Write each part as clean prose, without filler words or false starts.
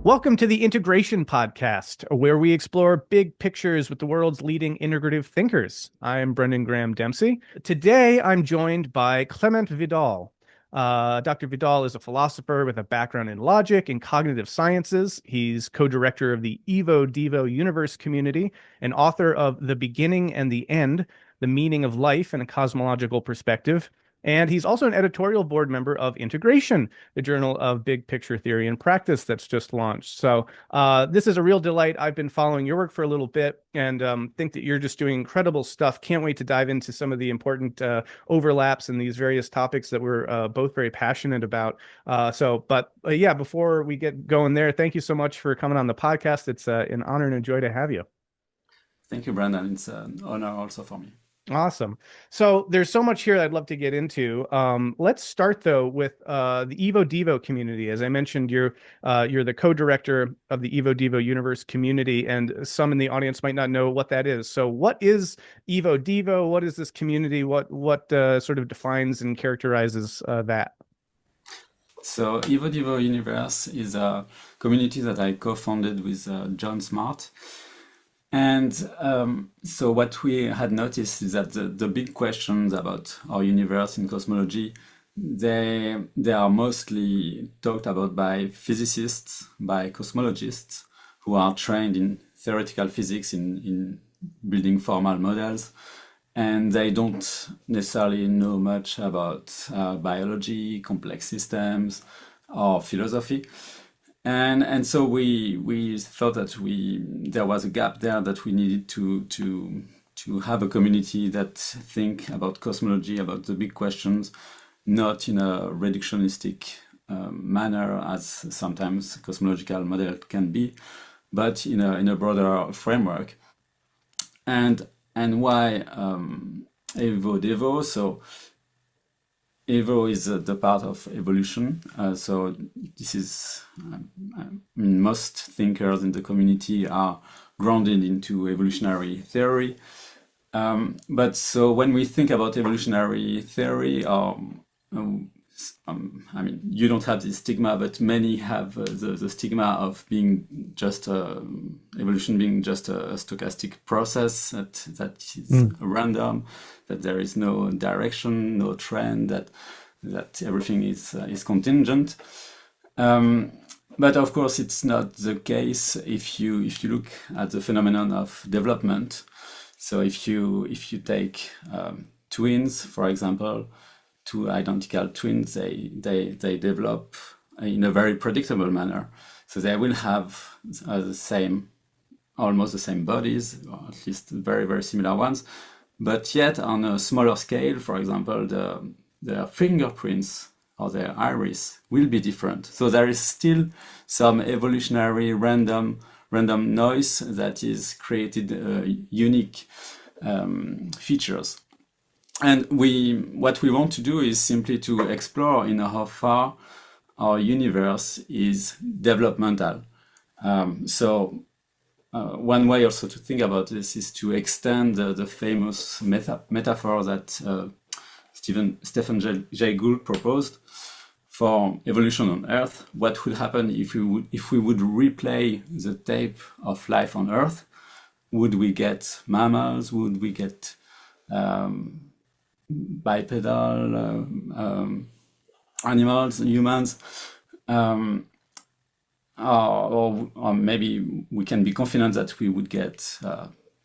Welcome to the Integration Podcast, where we explore big pictures with the world's leading integrative thinkers. I am Brendan Graham Dempsey. Today, I'm joined by Clément Vidal. Dr. Vidal is a philosopher with a background in logic and cognitive sciences. He's co-director of the Evo-Devo universe community and author of The Beginning and the End, The Meaning of Life in a Cosmological Perspective. And he's also an editorial board member of Integration, the journal of big picture theory and practice that's just launched. So this is a real delight. I've been following your work for a little bit and think that you're just doing incredible stuff. Can't wait to dive into some of the important overlaps in these various topics that we're both very passionate about. Yeah, before we get going there, thank you so much for coming on the podcast. It's an honor and a joy to have you. Thank you, Brandon. It's an honor also for me. Awesome. So there's so much here I'd love to get into. Let's start though with the Evo-Devo community. As I mentioned, you're the co-director of the Evo-Devo universe community, and some in the audience might not know what that is. So what is Evo-Devo? What is this community? What sort of defines and characterizes that? So Evo-Devo Universe is a community that I co-founded with John Smart. And so what we had noticed is that the big questions about our universe in cosmology, they are mostly talked about by physicists, by cosmologists who are trained in theoretical physics, in building formal models, and they don't necessarily know much about biology, complex systems, or philosophy. And so we thought that there was a gap there, that we needed to have a community that think about cosmology, about the big questions, not in a reductionistic manner as sometimes cosmological model can be, but in a broader framework. And why Evo-Devo? So Evo is the part of evolution. So this is, most thinkers in the community are grounded into evolutionary theory. But so when we think about evolutionary theory, you don't have this stigma, but many have the stigma of being just evolution being just a stochastic process that is random, that there is no direction, no trend, that everything is contingent. But of course, it's not the case if you look at the phenomenon of development. So if you take twins, for example, two identical twins, they develop in a very predictable manner. So they will have almost the same bodies, or at least very, very similar ones. But yet on a smaller scale, for example, their fingerprints or their iris will be different. So there is still some evolutionary random noise that is created unique features. And what we want to do is simply to explore how far our universe is developmental. One way also to think about this is to extend the famous metaphor that Stephen Jay Gould proposed for evolution on Earth. What would happen if we would replay the tape of life on Earth? Would we get mammals? Would we get bipedal animals, humans? Or maybe we can be confident that we would get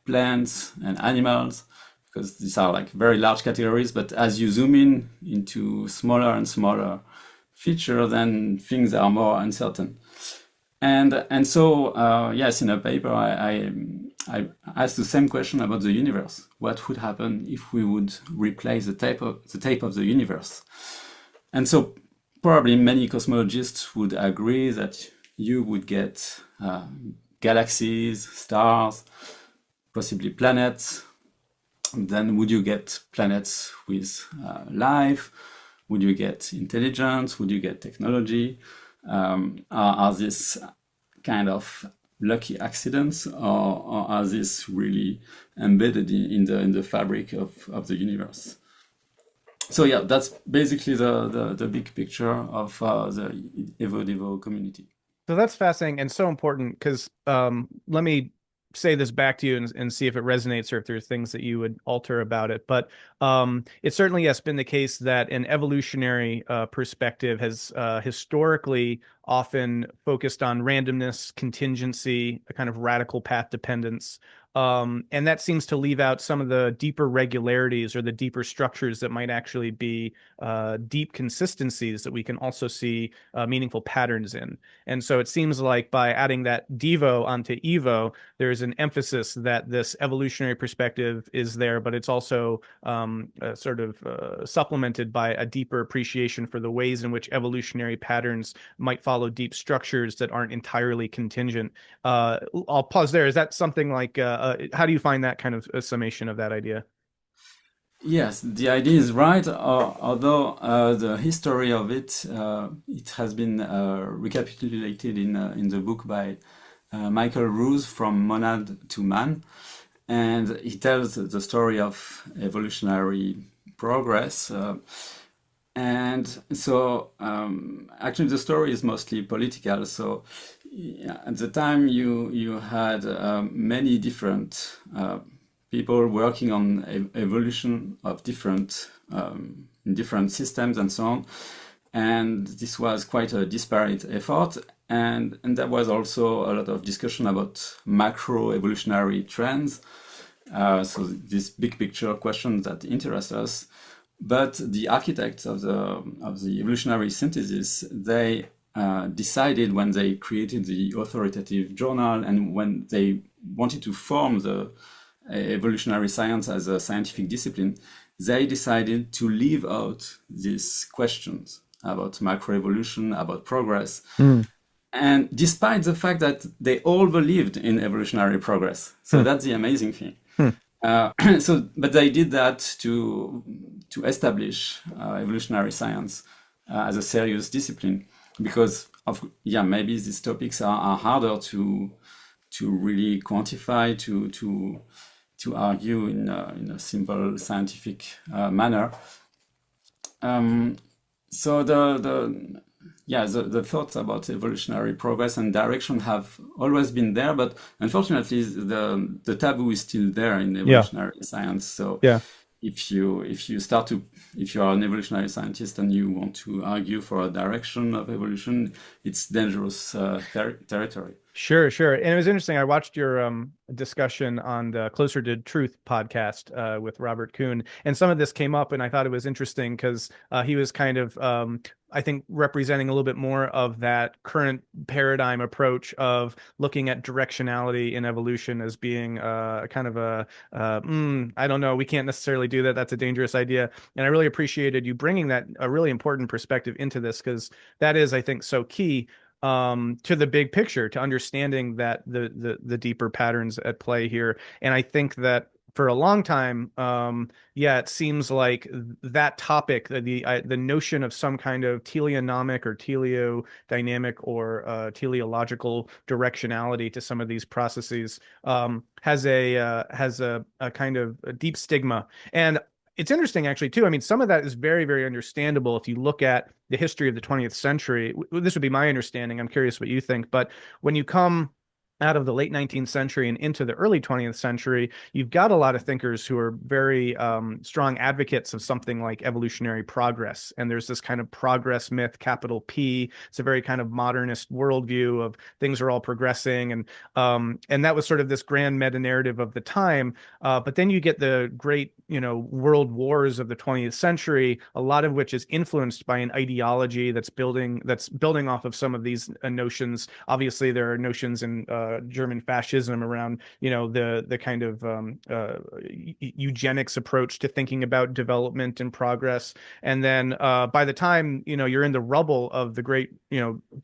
plants and animals, because these are like very large categories. But as you zoom into smaller and smaller features, then things are more uncertain. And so yes, in a paper I asked the same question about the universe. What would happen if we would replace the tape of the universe? And so probably many cosmologists would agree that you would get galaxies, stars, possibly planets. Then would you get planets with life? Would you get intelligence? Would you get technology? Are these kind of lucky accidents, or are these really embedded in the fabric of the universe? So yeah, that's basically the big picture of the Evo-Devo community. So that's fascinating and so important because let me say this back to you and see if it resonates or if there's things that you would alter about it. But it's certainly, yes, been the case that an evolutionary perspective has historically often focused on randomness, contingency, a kind of radical path dependence. And that seems to leave out some of the deeper regularities or the deeper structures that might actually be deep consistencies that we can also see meaningful patterns in. And so it seems like by adding that Devo onto Evo, there's an emphasis that this evolutionary perspective is there, but it's also sort of supplemented by a deeper appreciation for the ways in which evolutionary patterns might follow deep structures that aren't entirely contingent. I'll pause there. Is that something like, how do you find that kind of a summation of that idea? Yes, the idea is right, although the history of it, it has been recapitulated in the book by Michael Ruse, From Monad to Man, and he tells the story of evolutionary progress. And so, actually, the story is mostly political. So, yeah, at the time, you had many different people working on evolution of different systems and so on. And this was quite a disparate effort. And there was also a lot of discussion about macro evolutionary trends. So this big picture questions that interest us. But the architects of the evolutionary synthesis, they decided when they created the authoritative journal and when they wanted to form the evolutionary science as a scientific discipline, they decided to leave out these questions about macroevolution, about progress. Mm. And despite the fact that they all believed in evolutionary progress. So Hmm. that's the amazing thing. Hmm. But they did that to establish evolutionary science as a serious discipline, because of maybe these topics are harder to really quantify, to argue in a simple scientific manner. So the thoughts about evolutionary progress and direction have always been there, but unfortunately the taboo is still there in Yeah. evolutionary science. So Yeah. if you are an evolutionary scientist and you want to argue for a direction of evolution, it's dangerous territory. Sure, sure. And it was interesting. I watched your discussion on the Closer to Truth podcast with Robert Kuhn, and some of this came up, and I thought it was interesting because he was kind of, I think, representing a little bit more of that current paradigm approach of looking at directionality in evolution as being kind of I don't know, we can't necessarily do that. That's a dangerous idea. And I really appreciated you bringing that a really important perspective into this because that is, I think, so key to the big picture, to understanding that the deeper patterns at play here. And I think that for a long time, yeah, it seems like that topic, the notion of some kind of teleonomic or teleodynamic or teleological directionality to some of these processes has a kind of a deep stigma. And it's interesting actually too. I mean, some of that is very, very understandable if you look at the history of the 20th century. This would be my understanding. I'm curious what you think. But when you come out of the late 19th century and into the early 20th century, you've got a lot of thinkers who are very strong advocates of something like evolutionary progress. And there's this kind of progress myth, capital P. It's a very kind of modernist worldview of things are all progressing. And that was sort of this grand meta narrative of the time. But then you get the great, world wars of the 20th century, a lot of which is influenced by an ideology that's building off of some of these notions. Obviously, there are notions in German fascism around, the kind of eugenics approach to thinking about development and progress. And then by the time, you're in the rubble of the great,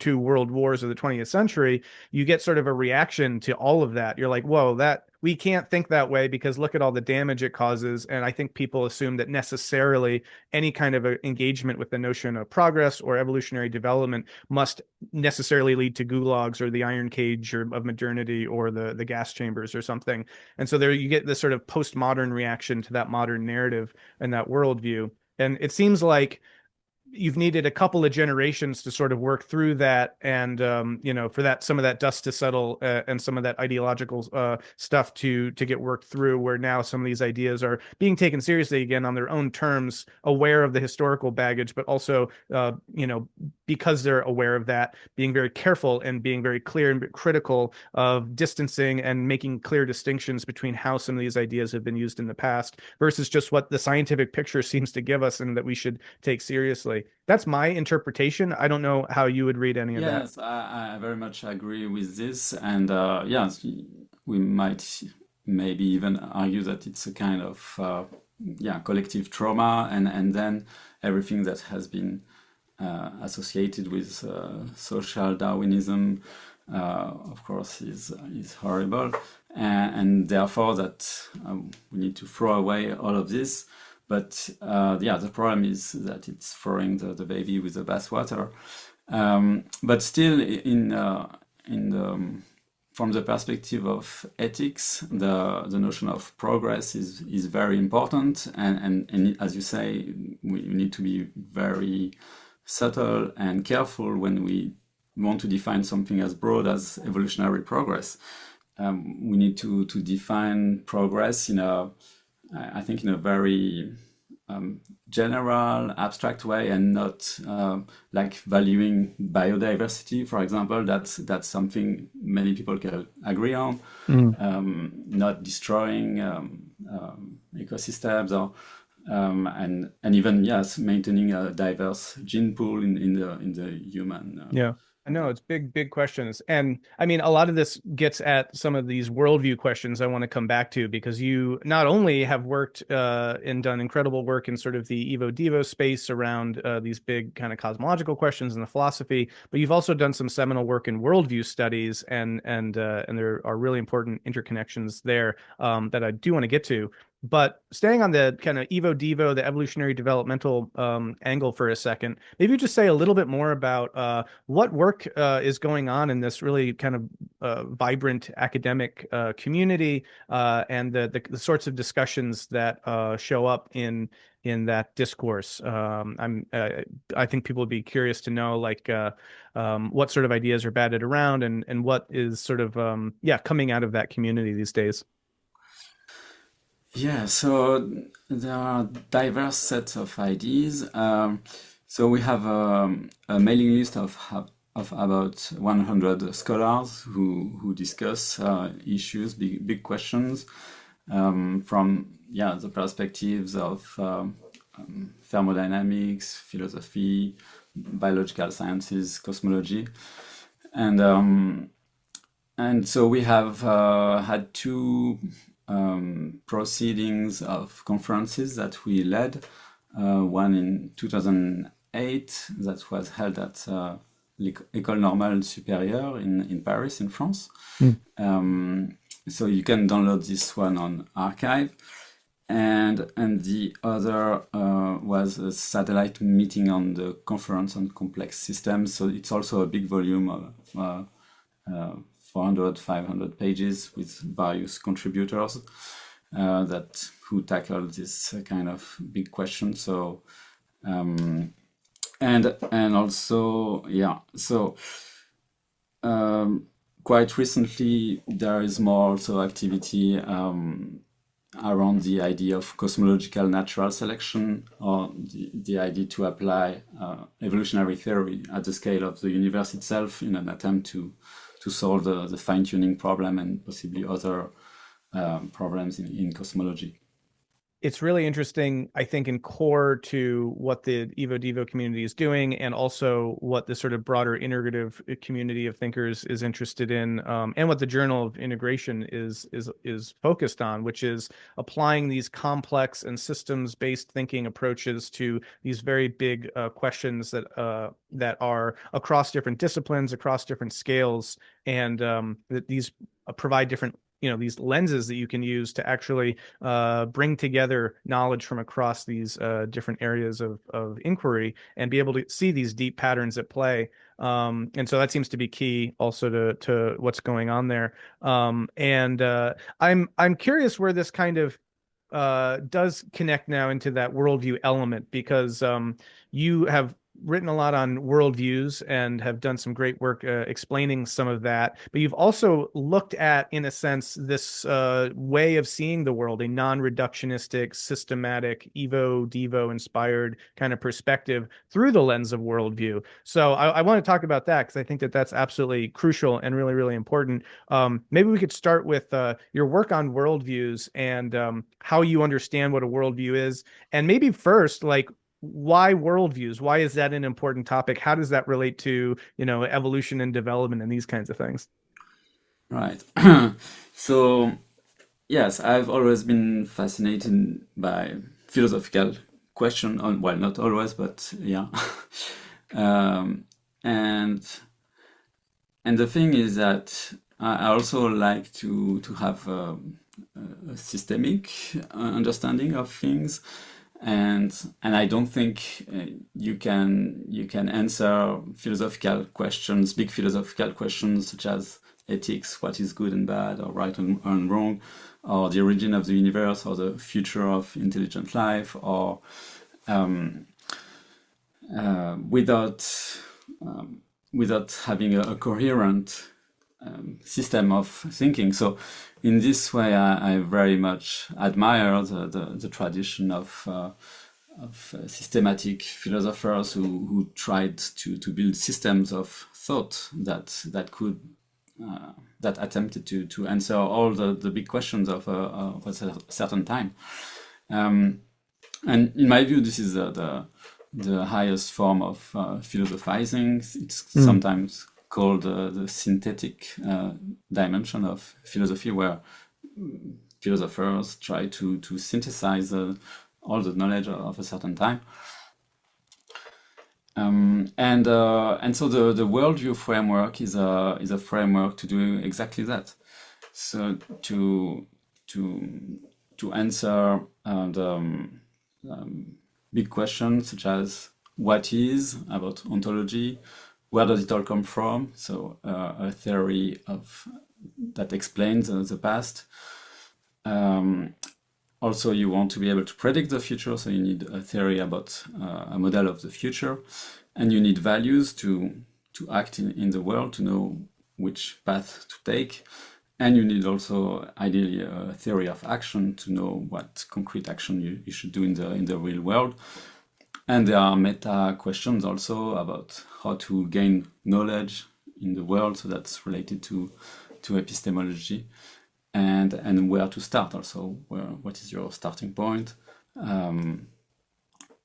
two world wars of the 20th century, you get sort of a reaction to all of that. You're like, whoa, that we can't think that way because look at all the damage it causes. And I think people assume that necessarily any kind of engagement with the notion of progress or evolutionary development must necessarily lead to gulags or the iron cage of modernity or the gas chambers or something. And so there you get this sort of postmodern reaction to that modern narrative and that worldview. And it seems like you've needed a couple of generations to sort of work through that, and for that some of that dust to settle, and some of that ideological stuff to get worked through, where now some of these ideas are being taken seriously again on their own terms, aware of the historical baggage, but also because they're aware of that, being very careful and being very clear and critical of distancing and making clear distinctions between how some of these ideas have been used in the past versus just what the scientific picture seems to give us and that we should take seriously. That's my interpretation. I don't know how you would read any of that. Yes, I very much agree with this, and yes, we might maybe even argue that it's a kind of yeah, collective trauma, and then everything that has been associated with social Darwinism, of course, is horrible, and therefore that we need to throw away all of this. But yeah, the problem is that it's throwing the baby with the bathwater. But still, in the from the perspective of ethics, the notion of progress is very important, and as you say, we need to be very subtle and careful when we want to define something as broad as evolutionary progress. We need to define progress in a, I think, in a very general, abstract way, and not like valuing biodiversity, for example. That's something many people can agree on. Not destroying ecosystems, or and even, yes, maintaining a diverse gene pool in the human. Yeah. I know it's big questions. And I mean, a lot of this gets at some of these worldview questions I want to come back to, because you not only have worked and done incredible work in sort of the Evo-Devo space around these big kind of cosmological questions in the philosophy, but you've also done some seminal work in worldview studies, and there are really important interconnections there that I do want to get to. But staying on the kind of Evo-Devo, the evolutionary developmental angle for a second, maybe just say a little bit more about what work is going on in this really kind of vibrant academic community, and the sorts of discussions that show up in that discourse. I think people would be curious to know, like, what sort of ideas are batted around, and what is sort of coming out of that community these days. Yeah, so there are diverse sets of ideas. So we have a mailing list of about 100 scholars who discuss issues, big questions, from, yeah, the perspectives of thermodynamics, philosophy, biological sciences, cosmology, and so we have had two proceedings of conferences that we led. One in 2008 that was held at l'École Normale Supérieure in Paris, in France. So you can download this one on Archive. And the other was a satellite meeting on the Conference on Complex Systems. So it's also a big volume of 400, 500 pages with various contributors who tackle this kind of big question. So and also, yeah, so quite recently there is more also activity around the idea of cosmological natural selection, or the idea to apply evolutionary theory at the scale of the universe itself in an attempt to solve the fine-tuning problem and possibly other problems in cosmology. It's really interesting, I think, in core to what the Evo-Devo community is doing, and also what the sort of broader integrative community of thinkers is interested in, and what the Journal of Integration is focused on, which is applying these complex and systems-based thinking approaches to these very big questions that are across different disciplines, across different scales, and that these provide different these lenses that you can use to actually bring together knowledge from across these different areas of inquiry, and be able to see these deep patterns at play. And so that seems to be key also to what's going on there. And I'm curious where this kind of does connect now into that worldview element because you have written a lot on worldviews and have done some great work explaining some of that. But you've also looked at, in a sense, this way of seeing the world, a non-reductionistic, systematic, Evo-Devo inspired kind of perspective through the lens of worldview. So I want to talk about that because I think that that's absolutely crucial and really, really important. Maybe we could start with your work on worldviews and how you understand what a worldview is. And maybe first, like, why worldviews? Why is that an important topic? How does that relate to, evolution and development and these kinds of things? Right. So, yes, I've always been fascinated by philosophical question on, well, not always, but yeah. Um, and and the thing is that I also like to have a systemic understanding of things, and I don't think you can answer philosophical questions, big philosophical questions such as ethics, what is good and bad, or right and wrong, or the origin of the universe, or the future of intelligent life, or um, without without having a coherent system of thinking. So, in this way, I very much admire the tradition of systematic philosophers who tried to build systems of thought that attempted to answer all the big questions of a certain time. Um, and in my view, this is the highest form of philosophizing. It's Mm. sometimes called the synthetic dimension of philosophy, where philosophers try to synthesize all the knowledge of a certain time. And so the worldview framework is a framework to do exactly that. So to to answer big questions such as what is about ontology, where does it all come from? So a theory of that explains the past. Um, Also, you want to be able to predict the future, so you need a theory about a model of the future, and you need values to act in the world, to know which path to take, and you need also ideally a theory of action to know what concrete action you should do in the real world. And there are meta questions also about how to gain knowledge in the world, so that's related to epistemology, and where to start also. What is your starting point?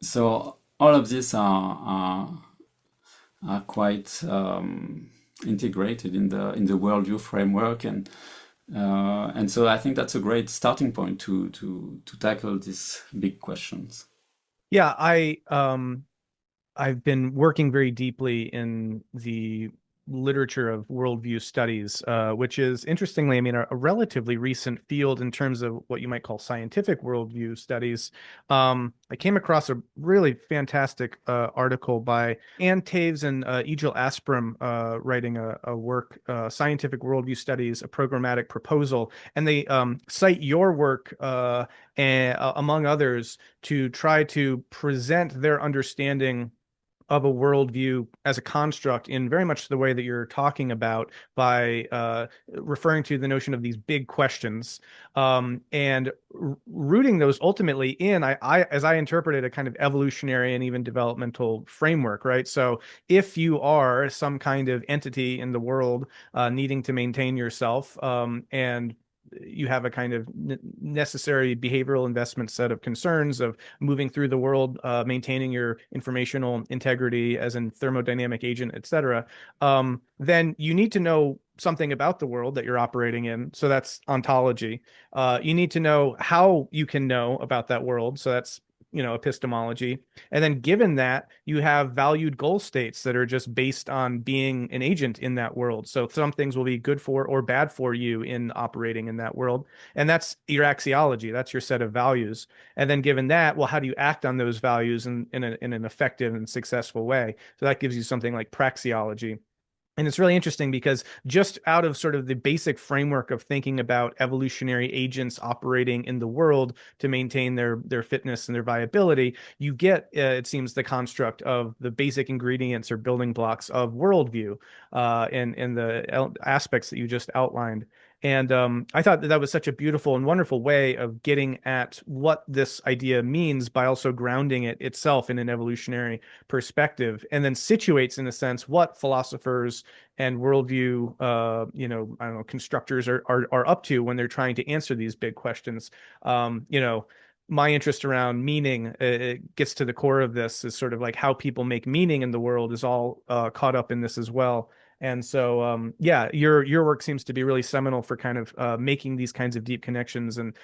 So all of these are quite integrated in the worldview framework, and so I think that's a great starting point to tackle these big questions. Yeah, I've been working very deeply in the literature of worldview studies, which is interestingly, I mean, a relatively recent field in terms of what you might call scientific worldview studies. I came across a really fantastic article by Ann Taves and Egil Aspram writing a work, Scientific Worldview Studies, a Programmatic Proposal. And they cite your work, among others, to try to present their understanding of a worldview as a construct in very much the way that you're talking about by referring to the notion of these big questions and rooting those ultimately in, as I interpreted, a kind of evolutionary and even developmental framework, right? So if you are some kind of entity in the world needing to maintain yourself and you have a kind of necessary behavioral investment set of concerns of moving through the world, maintaining your informational integrity as a thermodynamic agent, et cetera, then you need to know something about the world that you're operating in. So that's ontology. You need to know how you can know about that world. So that's epistemology. And then given that, you have valued goal states that are just based on being an agent in that world. So some things will be good for or bad for you in operating in that world. And that's your axiology. That's your set of values. And then given that, well, how do you act on those values in an effective and successful way? So that gives you something like praxeology. And it's really interesting because just out of sort of the basic framework of thinking about evolutionary agents operating in the world to maintain their fitness and their viability, you get, it seems, the construct of the basic ingredients or building blocks of worldview, and the aspects that you just outlined. And I thought that was such a beautiful and wonderful way of getting at what this idea means by also grounding it itself in an evolutionary perspective, and then situates, in a sense, what philosophers and worldview, I don't know, constructors are up to when they're trying to answer these big questions. My interest around meaning, it gets to the core of this, is sort of like how people make meaning in the world is all caught up in this as well. And so, yeah, your work seems to be really seminal for kind of making these kinds of deep connections and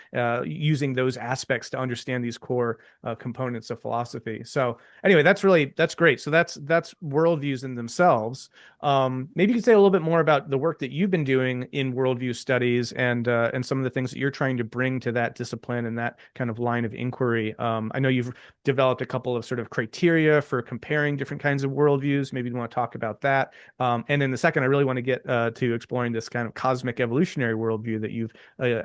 using those aspects to understand these core components of philosophy. So anyway, that's great. So that's worldviews in themselves. Maybe you could say a little bit more about the work that you've been doing in worldview studies and some of the things that you're trying to bring to that discipline and that kind of line of inquiry. I know you've developed a couple of sort of criteria for comparing different kinds of worldviews. Maybe you want to talk about that. And in the second, I really want to get to exploring this kind of cosmic evolutionary worldview that you've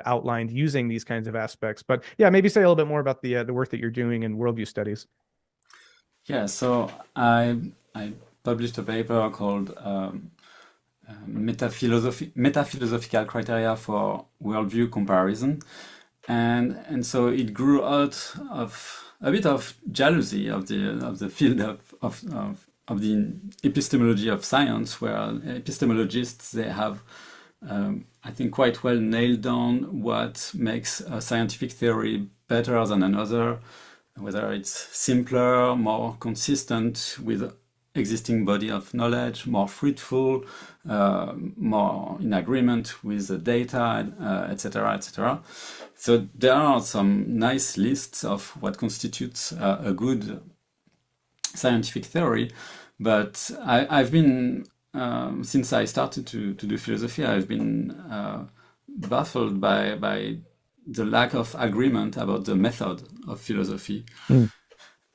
outlined using these kinds of aspects. But yeah, maybe say a little bit more about the work that you're doing in worldview studies. Yeah, so I published a paper called Metaphilosophical Criteria for Worldview Comparison. And so it grew out of a bit of jealousy of the field of the epistemology of science, where epistemologists, they have I think quite well nailed down what makes a scientific theory better than another, whether it's simpler, more consistent with existing body of knowledge, more fruitful, more in agreement with the data, etc., etc. So there are some nice lists of what constitutes a good scientific theory, but I've been, since I started to do philosophy, I've been baffled by the lack of agreement about the method of philosophy. Mm.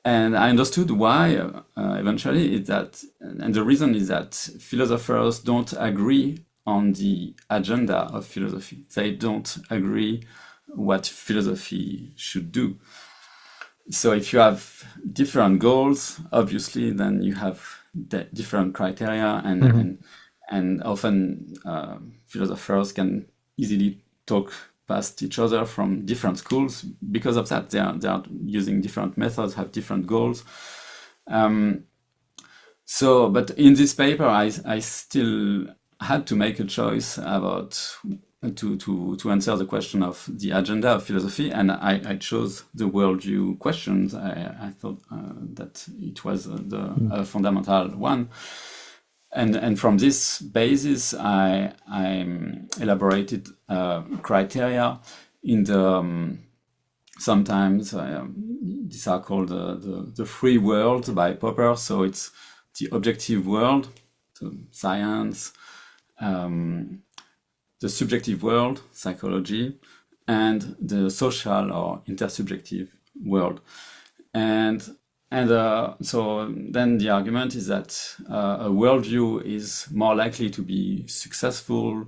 And I understood why eventually, and the reason is that philosophers don't agree on the agenda of philosophy. They don't agree what philosophy should do. So if you have different goals, obviously, then you have different criteria, and often philosophers can easily talk past each other from different schools. Because of that, they are using different methods, have different goals. But in this paper, I still had to make a choice about to answer the question of the agenda of philosophy, and I chose the worldview questions. I thought that it was the fundamental one. And from this basis, I elaborated criteria in the sometimes these are called the free world by Popper. So it's the objective world, so science, the subjective world, psychology, and the social or intersubjective world. And so then the argument is that a worldview is more likely to be successful,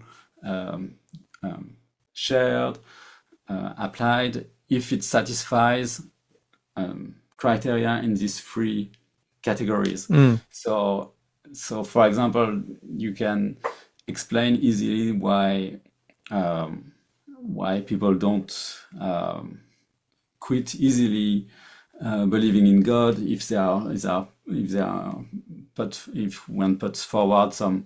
shared, applied, if it satisfies criteria in these three categories. So for example, you can explain easily why people don't quit easily believing in God if one puts forward some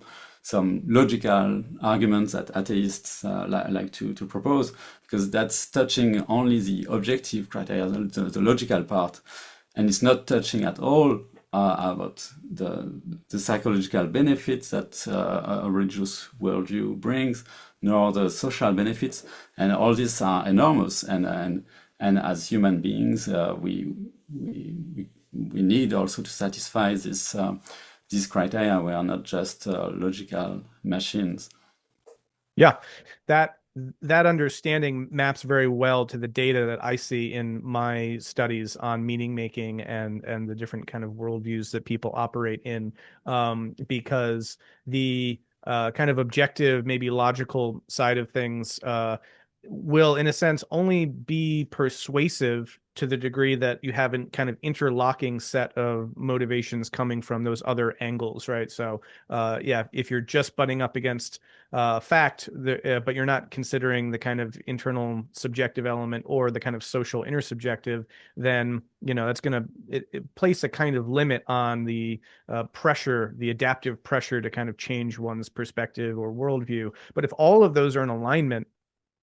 logical arguments that atheists like to propose, because that's touching only the objective criteria, the logical part, and it's not touching at all about the psychological benefits that a religious worldview brings, nor the social benefits, and all these are enormous. And as human beings, we need also to satisfy these criteria. We are not just logical machines. Yeah, that that understanding maps very well to the data that I see in my studies on meaning making and the different kind of worldviews that people operate in, because the kind of objective, maybe logical side of things will, in a sense, only be persuasive to the degree that you have a kind of interlocking set of motivations coming from those other angles, right? So, yeah, if you're just butting up against fact, but you're not considering the kind of internal subjective element or the kind of social intersubjective, then that's going to it place a kind of limit on the pressure, the adaptive pressure to kind of change one's perspective or worldview. But if all of those are in alignment,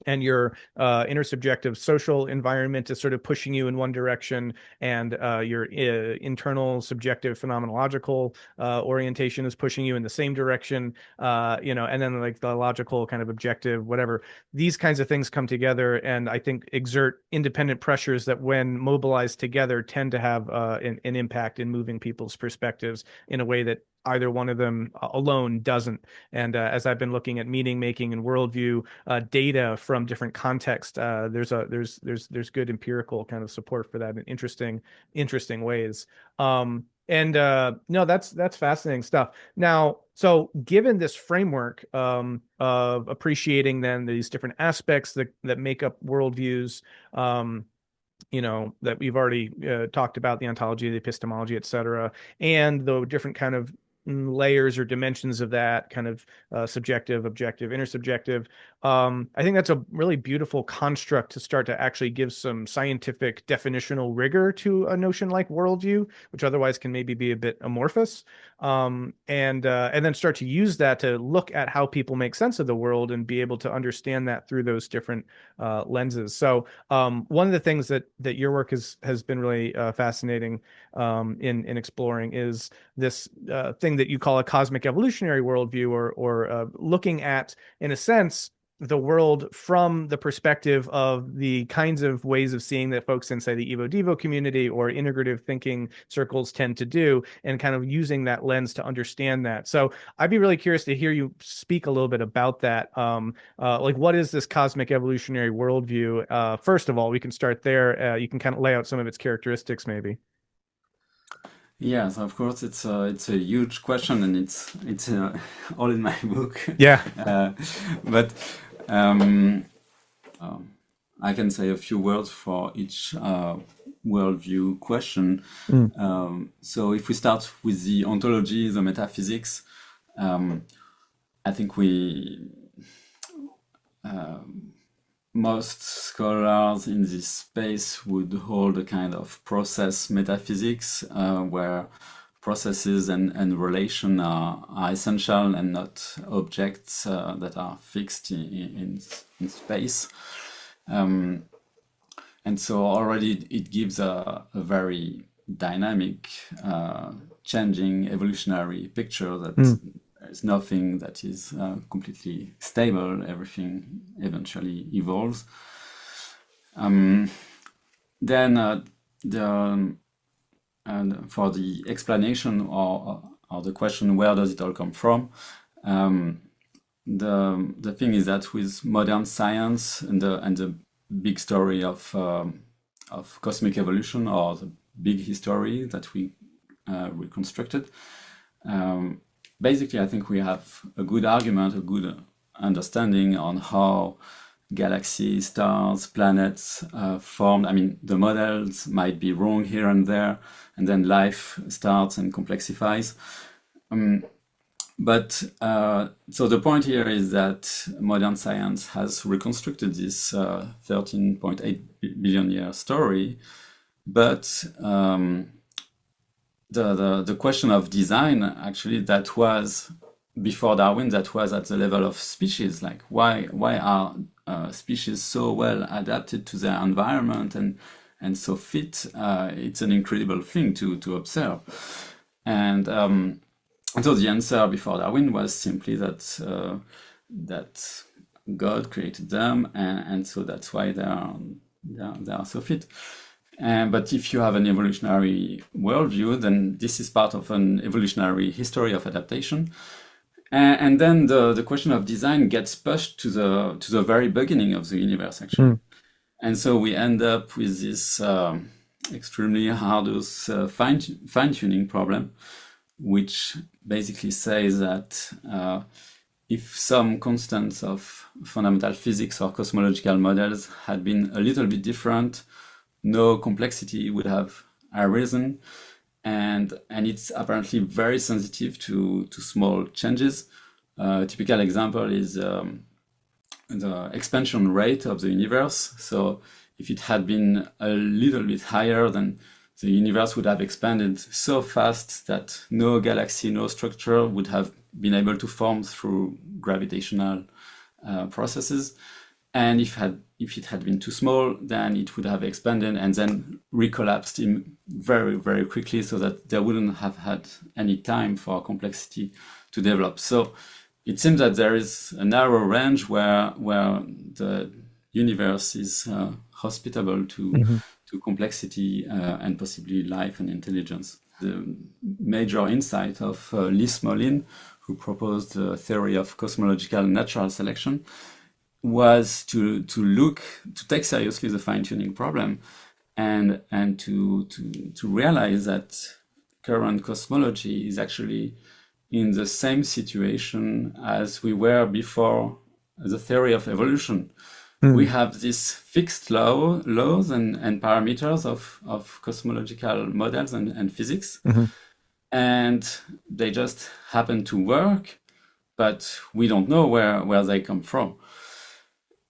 and your intersubjective social environment is sort of pushing you in one direction, and your internal subjective phenomenological orientation is pushing you in the same direction, and then like the logical kind of objective, whatever, these kinds of things come together, and I think exert independent pressures that, when mobilized together, tend to have an impact in moving people's perspectives in a way that either one of them alone doesn't. And as I've been looking at meaning making and worldview data from different contexts, there's good empirical kind of support for that in interesting ways. And no, that's fascinating stuff. Now, so given this framework of appreciating then these different aspects that make up worldviews, that we've already talked about, the ontology, the epistemology, et cetera, and the different kind of layers or dimensions of that kind of subjective, objective, intersubjective. I think that's a really beautiful construct to start to actually give some scientific definitional rigor to a notion like worldview, which otherwise can maybe be a bit amorphous. And then start to use that to look at how people make sense of the world and be able to understand that through those different lenses. So one of the things that your work has been really fascinating in exploring is this thing that you call a cosmic evolutionary worldview, or looking at, in a sense, the world from the perspective of the kinds of ways of seeing that folks in, say, the Evo-Devo community or integrative thinking circles tend to do, and kind of using that lens to understand that. So I'd be really curious to hear you speak a little bit about that. Like, what is this cosmic evolutionary worldview? First of all, we can start there. You can kind of lay out some of its characteristics, maybe. Yes, of course, it's a huge question, and it's all in my book. Yeah. But um, I can say a few words for each worldview question. Mm. So if we start with the ontology, the metaphysics, I think most scholars in this space would hold a kind of process metaphysics, where processes and relation are essential and not objects that are fixed in space. And so already it gives a very dynamic, changing evolutionary picture that there's nothing that is completely stable. Everything eventually evolves. Then and for the explanation, or the question, where does it all come from? The thing is that with modern science and the big story of cosmic evolution, or the big history that we reconstructed, basically I think we have a good argument, a good understanding on how galaxies, stars, planets formed. I mean, the models might be wrong here and there, and then life starts and complexifies. But so the point here is that modern science has reconstructed this 13.8 billion year story, but the question of design, actually, that was before Darwin, that was at the level of species. Like, why are species so well adapted to their environment and so fit? It's an incredible thing to observe. And so the answer before Darwin was simply that God created them, and so that's why they are so fit. But if you have an evolutionary worldview, then this is part of an evolutionary history of adaptation. And then the question of design gets pushed to the very beginning of the universe, actually. And so we end up with this extremely hardest fine-tuning problem, which basically says that if some constants of fundamental physics or cosmological models had been a little bit different, no complexity would have arisen. And it's apparently very sensitive to small changes. A typical example is the expansion rate of the universe. So if it had been a little bit higher, then the universe would have expanded so fast that no galaxy, no structure would have been able to form through gravitational processes. And if it had been too small, then it would have expanded and then recollapsed very, very quickly, so that there wouldn't have had any time for complexity to develop. So it seems that there is a narrow range where the universe is hospitable to complexity and possibly life and intelligence. The major insight of Lee Smolin, who proposed the theory of cosmological natural selection, was to take seriously the fine-tuning problem and to realize that current cosmology is actually in the same situation as we were before the theory of evolution. We have these fixed laws and parameters of cosmological models and physics, and they just happen to work, but we don't know where they come from.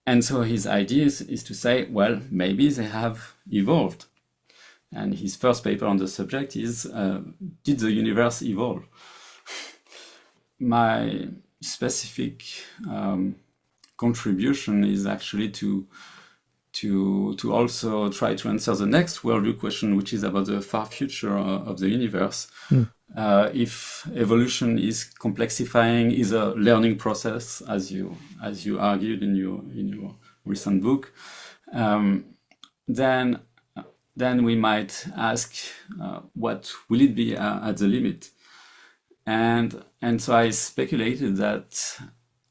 And so his idea is to say, well, maybe they have evolved. And his first paper on the subject is, did the universe evolve? My specific contribution is actually to also try to answer the next worldview question, which is about the far future of the universe. If evolution is complexifying, is a learning process, as you argued in your recent book, then we might ask, what will it be at the limit? And so I speculated that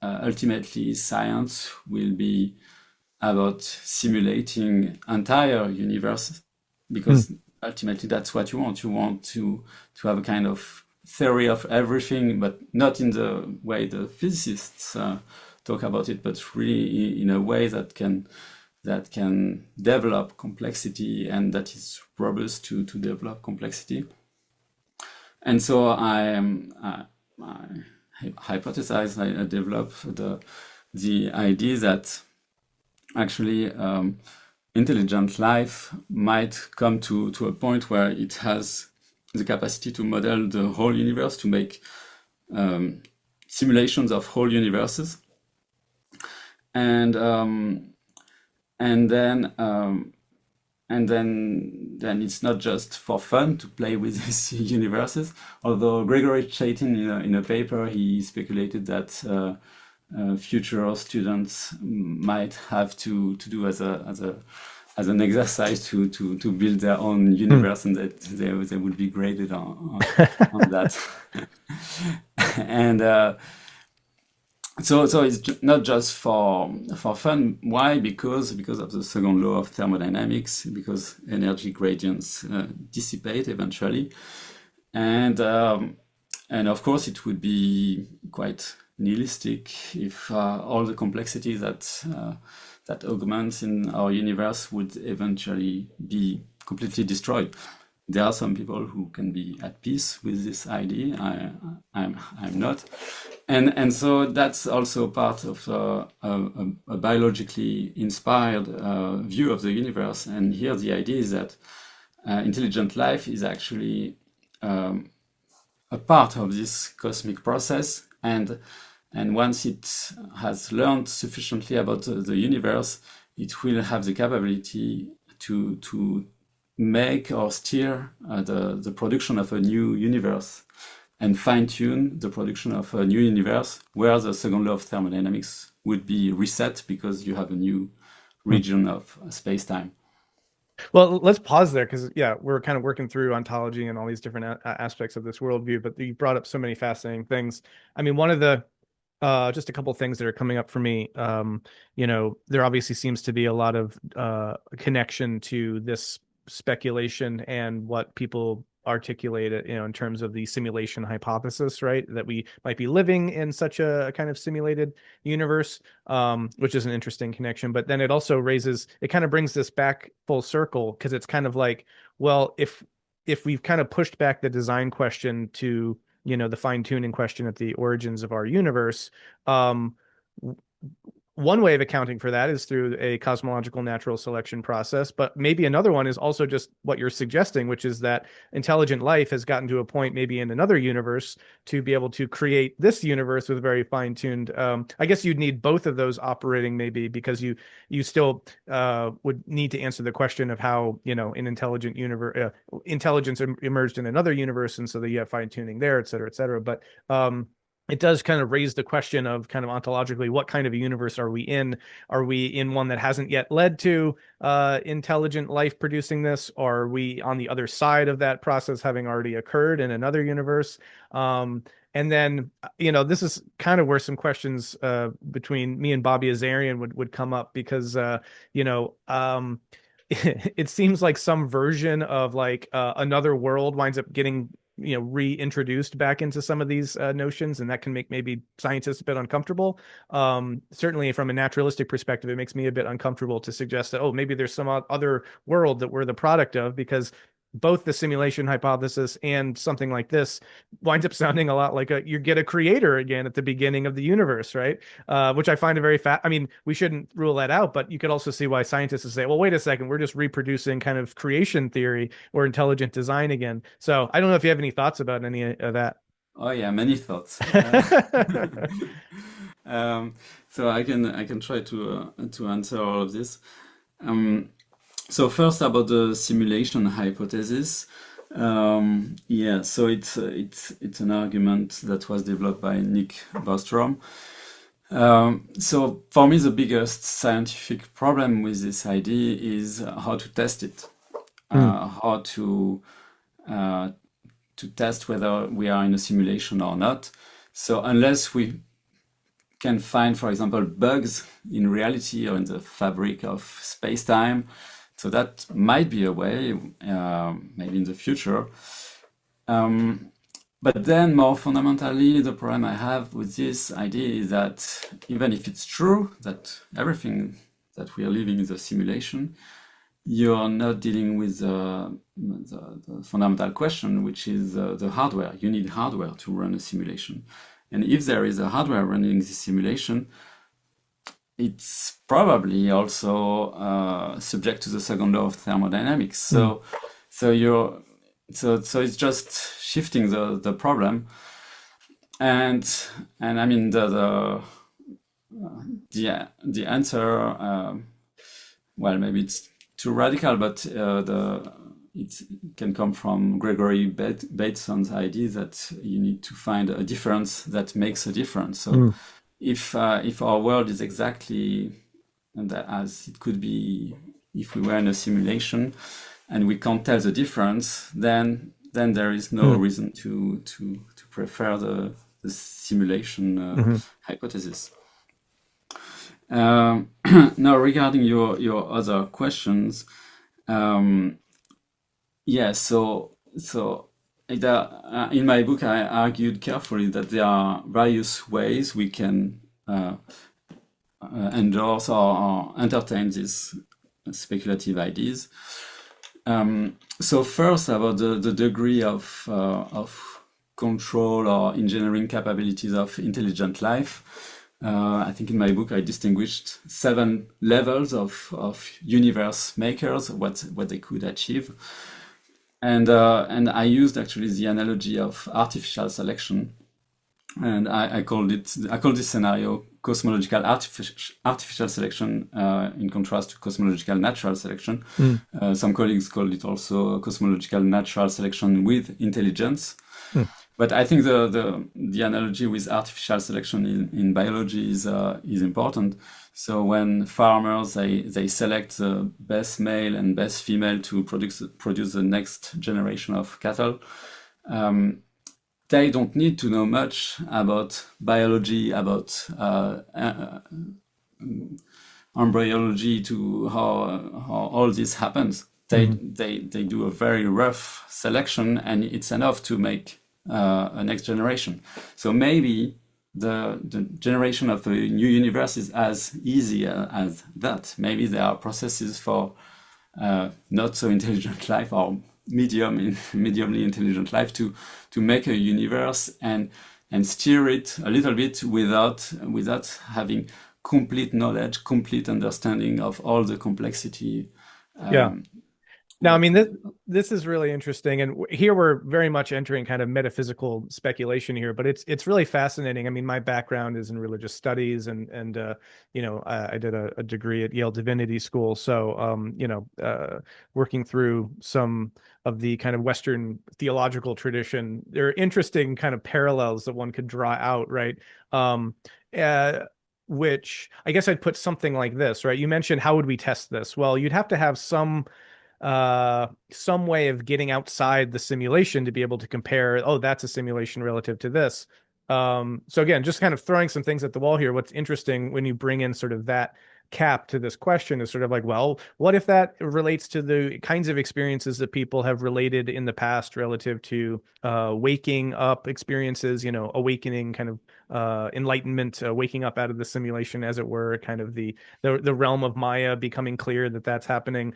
ultimately science will be about simulating entire universe, because ultimately that's what you want. You want to have a kind of theory of everything, but not in the way the physicists talk about it, but really in a way that can develop complexity and that is robust to develop complexity. And so I hypothesized, I developed the idea that actually intelligent life might come to a point where it has the capacity to model the whole universe, to make simulations of whole universes, and then it's not just for fun to play with these universes. Although Gregory Chaitin, in a paper, he speculated that future students might have to do as an exercise to build their own universe, and that they would be graded on that. And so it's not just for fun. Why? Because of the second law of thermodynamics, because energy gradients dissipate eventually, and of course it would be quite nihilistic if all the complexity that augments in our universe would eventually be completely destroyed. There are some people who can be at peace with this idea. I'm not, and so that's also part of a biologically inspired view of the universe. And here the idea is that intelligent life is actually a part of this cosmic process, and once it has learned sufficiently about the universe, it will have the capability to make or steer the production of a new universe, and fine-tune the production of a new universe where the second law of thermodynamics would be reset, because you have a new region of space-time. Well, let's pause there because yeah, we're kind of working through ontology and all these different aspects of this worldview. But you brought up so many fascinating things. I mean, one of the just a couple of things that are coming up for me. There obviously seems to be a lot of connection to this speculation and what people articulate it, in terms of the simulation hypothesis, right? That we might be living in such a kind of simulated universe, which is an interesting connection. But then it kind of brings this back full circle because it's kind of like, well, if we've kind of pushed back the design question to the fine tuning question at the origins of our universe. Um, One way of accounting for that is through a cosmological natural selection process, but maybe another one is also just what you're suggesting, which is that intelligent life has gotten to a point maybe in another universe to be able to create this universe with very fine-tuned. I guess you'd need both of those operating maybe because you still would need to answer the question of how an intelligent universe intelligence emerged in another universe, and so that you have fine-tuning there, et cetera, et cetera. But it does kind of raise the question of kind of ontologically, what kind of a universe are we in? Are we in one that hasn't yet led to intelligent life producing this? Or are we on the other side of that process having already occurred in another universe? And then, this is kind of where some questions between me and Bobby Azarian would come up because, it seems like some version of like another world winds up getting reintroduced back into some of these notions, and that can make maybe scientists a bit uncomfortable. Certainly from a naturalistic perspective, it makes me a bit uncomfortable to suggest that, oh, maybe there's some other world that we're the product of, because both the simulation hypothesis and something like this winds up sounding a lot like you get a creator again at the beginning of the universe, right? Which I find a very I mean, we shouldn't rule that out, but you could also see why scientists would say, well, wait a second, we're just reproducing kind of creation theory or intelligent design again. So I don't know if you have any thoughts about any of that. Oh yeah, many thoughts. Um, so I can try to answer all of this. Um, so first about the simulation hypothesis. Yeah, so it's an argument that was developed by Nick Bostrom. So for me, the biggest scientific problem with this idea is how to test it, Mm, how uh, to test whether we are in a simulation or not. So unless we can find, for example, bugs in reality or in the fabric of space-time, so that might be a way, maybe in the future. Um, but then, more fundamentally, the problem I have with this idea is that even if it's true that everything that we are living is a simulation, you're not dealing with the fundamental question, which is the hardware. You need hardware to run a simulation. And if there is a hardware running this simulation, it's probably also subject to the second law of thermodynamics. mm, So you're so it's just shifting the problem. And I mean the answer, well, maybe it's too radical, but it can come from Gregory Bateson's idea that you need to find a difference that makes a difference. So mm, if our world is exactly as it could be if we were in a simulation, and we can't tell the difference, then there is no mm, reason to prefer the simulation mhm, hypothesis. Um, Now, regarding your other questions, um, yeah, in my book, I argued carefully that there are various ways we can endorse or entertain these speculative ideas. So first, about the degree of control or engineering capabilities of intelligent life. I think in my book I distinguished 7 levels of universe makers, what they could achieve, and I used actually the analogy of artificial selection, and I called this scenario cosmological artificial selection, in contrast to cosmological natural selection. mm, Some colleagues called it also cosmological natural selection with intelligence. mm. But I think the analogy with artificial selection in biology is important. So when farmers they select the best male and best female to produce the next generation of cattle, um, they don't need to know much about biology, about embryology, to how all this happens. Mhm. They do a very rough selection, and it's enough to make a next generation. So maybe the generation of a new universe is as easy as that. Maybe there are processes for not so intelligent life or mediumly intelligent life to make a universe and steer it a little bit without having complete knowledge, complete understanding of all the complexity. Yeah. Um, Now, I that mean, this is really interesting, and here we're very much entering kind of metaphysical speculation here, but it's really fascinating. I mean, my background is in religious studies, and you know, I did a degree at Yale Divinity School, so you know, working through some of the kind of Western theological tradition, there are interesting kind of parallels that one could draw out, right? Um, uh, which I guess I'd put something like this, right? You mentioned how would we test this? Well, you'd have to have some way of getting outside the simulation to be able to compare, oh, that's a simulation relative to this. So again, just kind of throwing some things at the wall here. What's interesting when you bring in sort of that cap to this question is sort of like, well, what if that relates to the kinds of experiences that people have related in the past relative to waking up experiences, you know, awakening, kind of enlightenment, waking up out of the simulation, as it were, kind of the realm of Maya becoming clear that that's happening,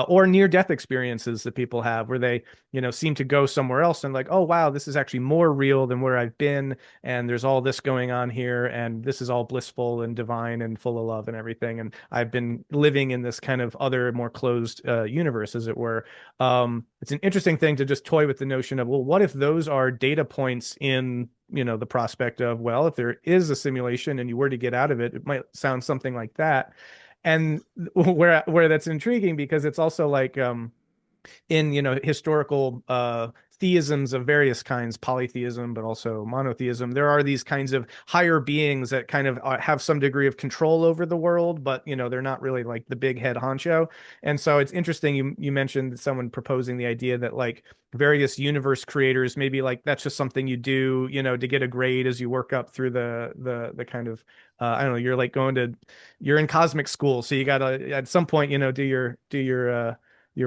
or near death experiences that people have where they, you know, seem to go somewhere else and like, oh, wow, this is actually more real than where I've been. And there's all this going on here. And this is all blissful and divine and full of love and everything. And I've been living in this kind of other, more closed universe, as it were. It's an interesting thing to just toy with the notion of, well, what if those are data points in, you know, the prospect of, well, if there is a simulation and you were to get out of it, it might sound something like that. And where that's intriguing, because it's also like in, you know, historical theisms of various kinds, polytheism but also monotheism, there are these kinds of higher beings that kind of have some degree of control over the world, but you know, they're not really like the big head honcho. And so it's interesting, you mentioned someone proposing the idea that like various universe creators, maybe like that's just something you do, you know, to get a grade as you work up through the kind of I don't know, you're like you're in cosmic school, so you gotta at some point, you know, do your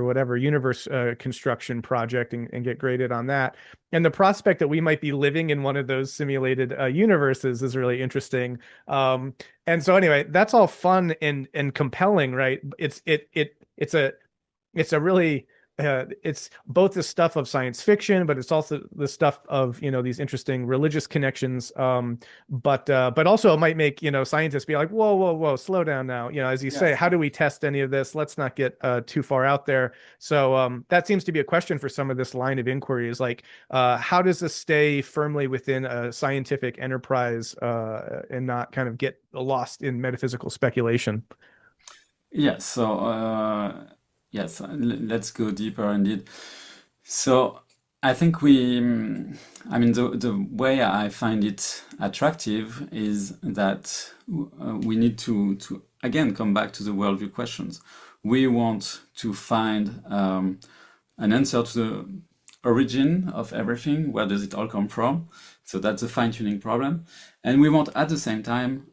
whatever universe construction project and get graded on that. And the prospect that we might be living in one of those simulated universes is really interesting. And so anyway, that's all fun and compelling, right? It's a really it's both the stuff of science fiction, but it's also the stuff of, you know, these interesting religious connections. But also it might make, you know, scientists be like, whoa, whoa, whoa, slow down now. You know, as you say, yes, how do we test any of this? Let's not get too far out there. So that seems to be a question for some of this line of inquiry, is like, how does this stay firmly within a scientific enterprise and not kind of get lost in metaphysical speculation? yes. So yes, let's go deeper indeed. So I think I mean, the way I find it attractive is that we need to again come back to the worldview questions. We want to find an answer to the origin of everything. Where does it all come from? So that's a fine-tuning problem. And we want at the same time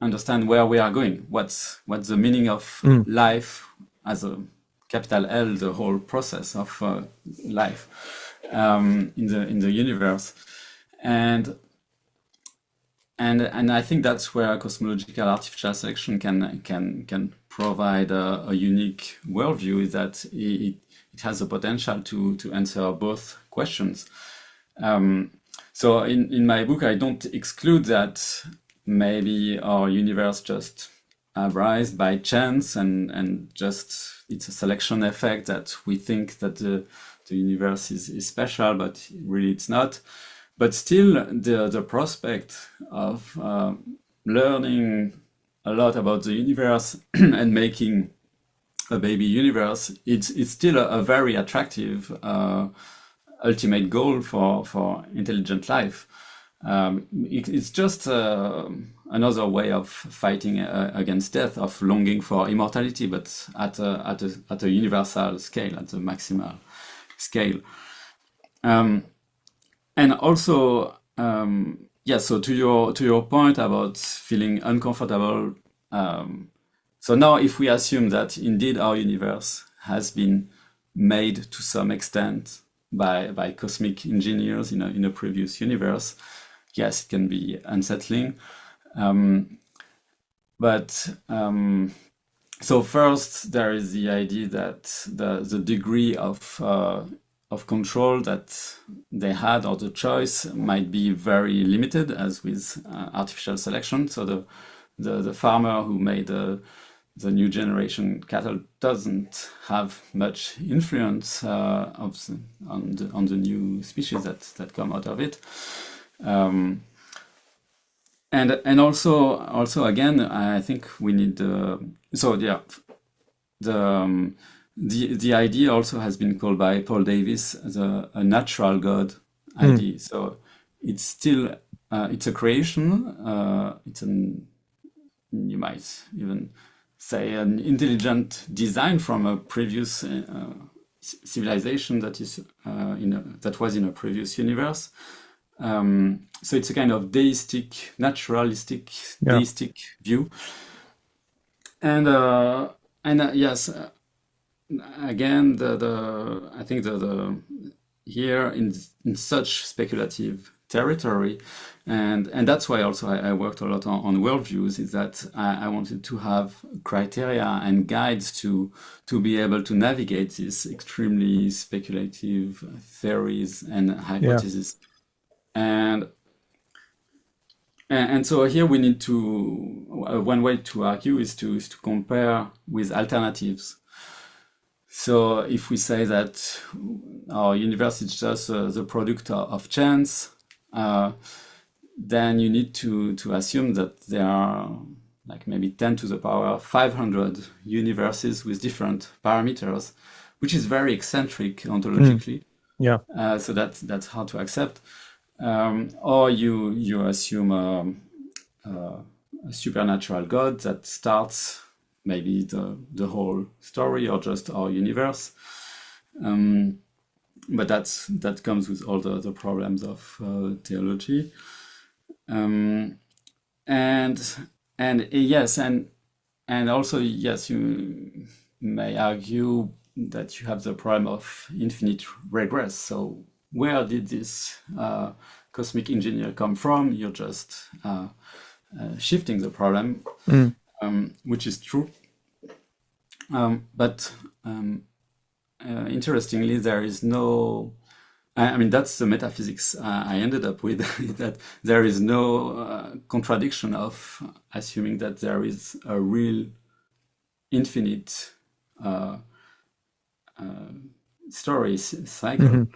understand where we are going. What's the meaning of Mm. life as a capital L, the whole process of life in the universe, and and I think that's where cosmological artificial selection can provide a unique worldview. Is that it has the potential to answer both questions. So in my book, I don't exclude that maybe our universe just arise by chance and just it's a selection effect that we think that the universe is special, but really it's not. But still, the prospect of learning a lot about the universe and making a baby universe, it's still a very attractive ultimate goal for intelligent life. It's just another way of fighting against death, of longing for immortality, but at a universal scale, at the maximal scale. And also, yeah. So to your point about feeling uncomfortable. So now, if we assume that indeed our universe has been made to some extent by cosmic engineers in a previous universe, yes, it can be unsettling. But so first, there is the idea that the degree of control that they had, or the choice, might be very limited, as with artificial selection. So the farmer who made the new generation cattle doesn't have much influence on the new species that come out of it. And also again, I think we need so yeah, the idea also has been called by Paul Davies as a natural God idea. So it's still it's a creation. It's an, you might even say, an intelligent design from a previous civilization that is that was in a previous universe. So it's a kind of deistic, naturalistic, deistic view. And yes, again, I think the here in such speculative territory, and that's why also I worked a lot on worldviews, is that I wanted to have criteria and guides to be able to navigate these extremely speculative theories and hypotheses. And so here we need to, one way to argue is to compare with alternatives. So if we say that our universe is just the product of chance, then you need to assume that there are like maybe 10 to the power 500 universes with different parameters, which is very eccentric ontologically. So that's hard to accept. Or you assume a supernatural God that starts maybe the whole story, or just our universe. But that comes with all the problems of theology. And yes, and also yes, you may argue that you have the problem of infinite regress. So where did this cosmic engineer come from? You're just shifting the problem, which is true. But interestingly, there is no, I mean, that's the metaphysics I ended up with, that there is no contradiction of assuming that there is a real infinite story cycle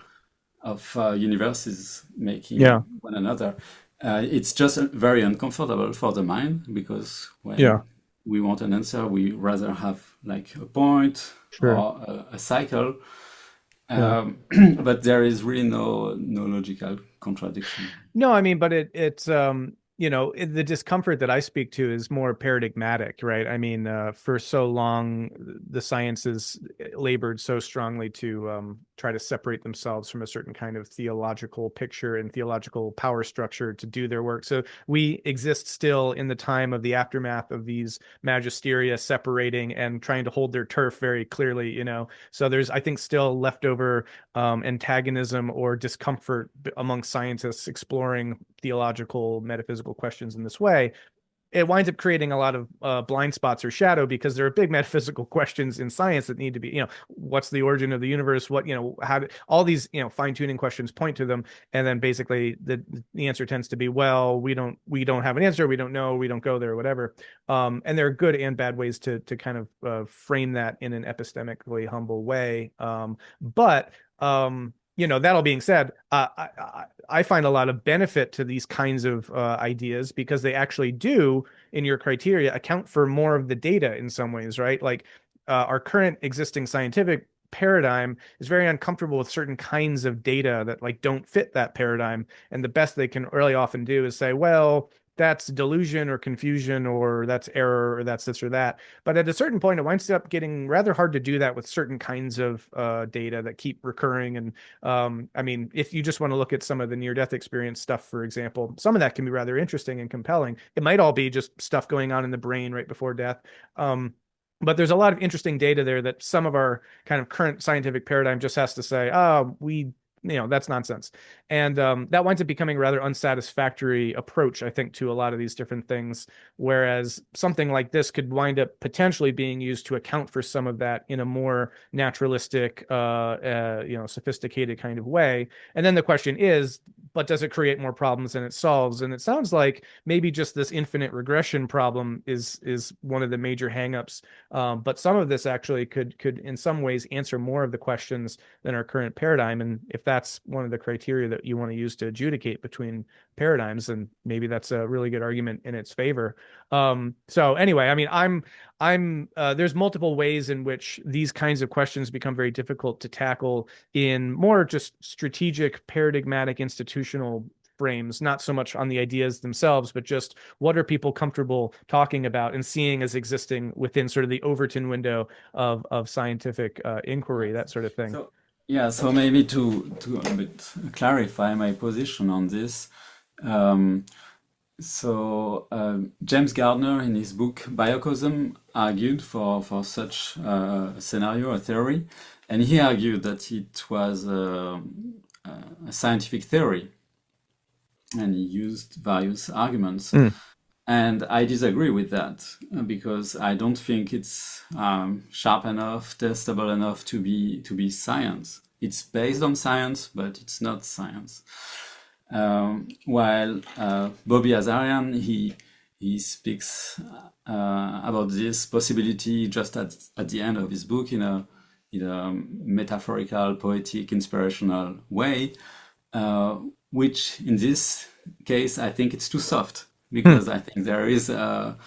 of universes making one another. It's just very uncomfortable for the mind, because when we want an answer, we rather have like a point or a cycle. But there is really no logical contradiction. No, I mean, but it's the discomfort that I speak to is more paradigmatic, right? I mean, for so long, the sciences labored so strongly to try to separate themselves from a certain kind of theological picture and theological power structure to do their work. So we exist still in the time of the aftermath of these magisteria separating and trying to hold their turf very clearly, So there's, I think, still leftover antagonism or discomfort among scientists exploring theological, metaphysical questions in this way. It winds up creating a lot of blind spots or shadow, because there are big metaphysical questions in science that need to be, what's the origin of the universe? What, how all these, fine-tuning questions point to them. And then basically the answer tends to be, well, we don't have an answer. We don't know. We don't go there, or whatever. And there are good and bad ways to kind of frame that in an epistemically humble way. But that all being said, I find a lot of benefit to these kinds of ideas, because they actually do, in your criteria, account for more of the data in some ways, right? Like our current existing scientific paradigm is very uncomfortable with certain kinds of data that like don't fit that paradigm. And the best they can really often do is say, well, that's delusion or confusion, or that's error, or that's this or that. But at a certain point, it winds up getting rather hard to do that with certain kinds of data that keep recurring. And I mean, if you just want to look at some of the near-death experience stuff, for example, some of that can be rather interesting and compelling. It might all be just stuff going on in the brain right before death. But there's a lot of interesting data there that some of our kind of current scientific paradigm just has to say, oh, that's nonsense. And that winds up becoming a rather unsatisfactory approach, I think, to a lot of these different things. Whereas something like this could wind up potentially being used to account for some of that in a more naturalistic, sophisticated kind of way. And then the question is, but does it create more problems than it solves? And it sounds like maybe just this infinite regression problem is one of the major hangups. But some of this actually could in some ways answer more of the questions than our current paradigm. And if that's one of the criteria that you want to use to adjudicate between paradigms, then maybe that's a really good argument in its favor. So anyway, I mean, I'm there's multiple ways in which these kinds of questions become very difficult to tackle in more just strategic, paradigmatic, institutional frames, not so much on the ideas themselves, but just what are people comfortable talking about and seeing as existing within sort of the Overton window of scientific inquiry, that sort of thing. So yeah, so maybe to a bit clarify my position on this. James Gardner, in his book Biocosm, argued for such a scenario, a theory, and he argued that it was a scientific theory, and he used various arguments. And I disagree with that because I don't think it's sharp enough, testable enough to be science. It's based on science, but it's not science. While Bobby Azarian, he speaks about this possibility just at the end of his book in a metaphorical, poetic, inspirational way, which in this case I think it's too soft, because I think there is a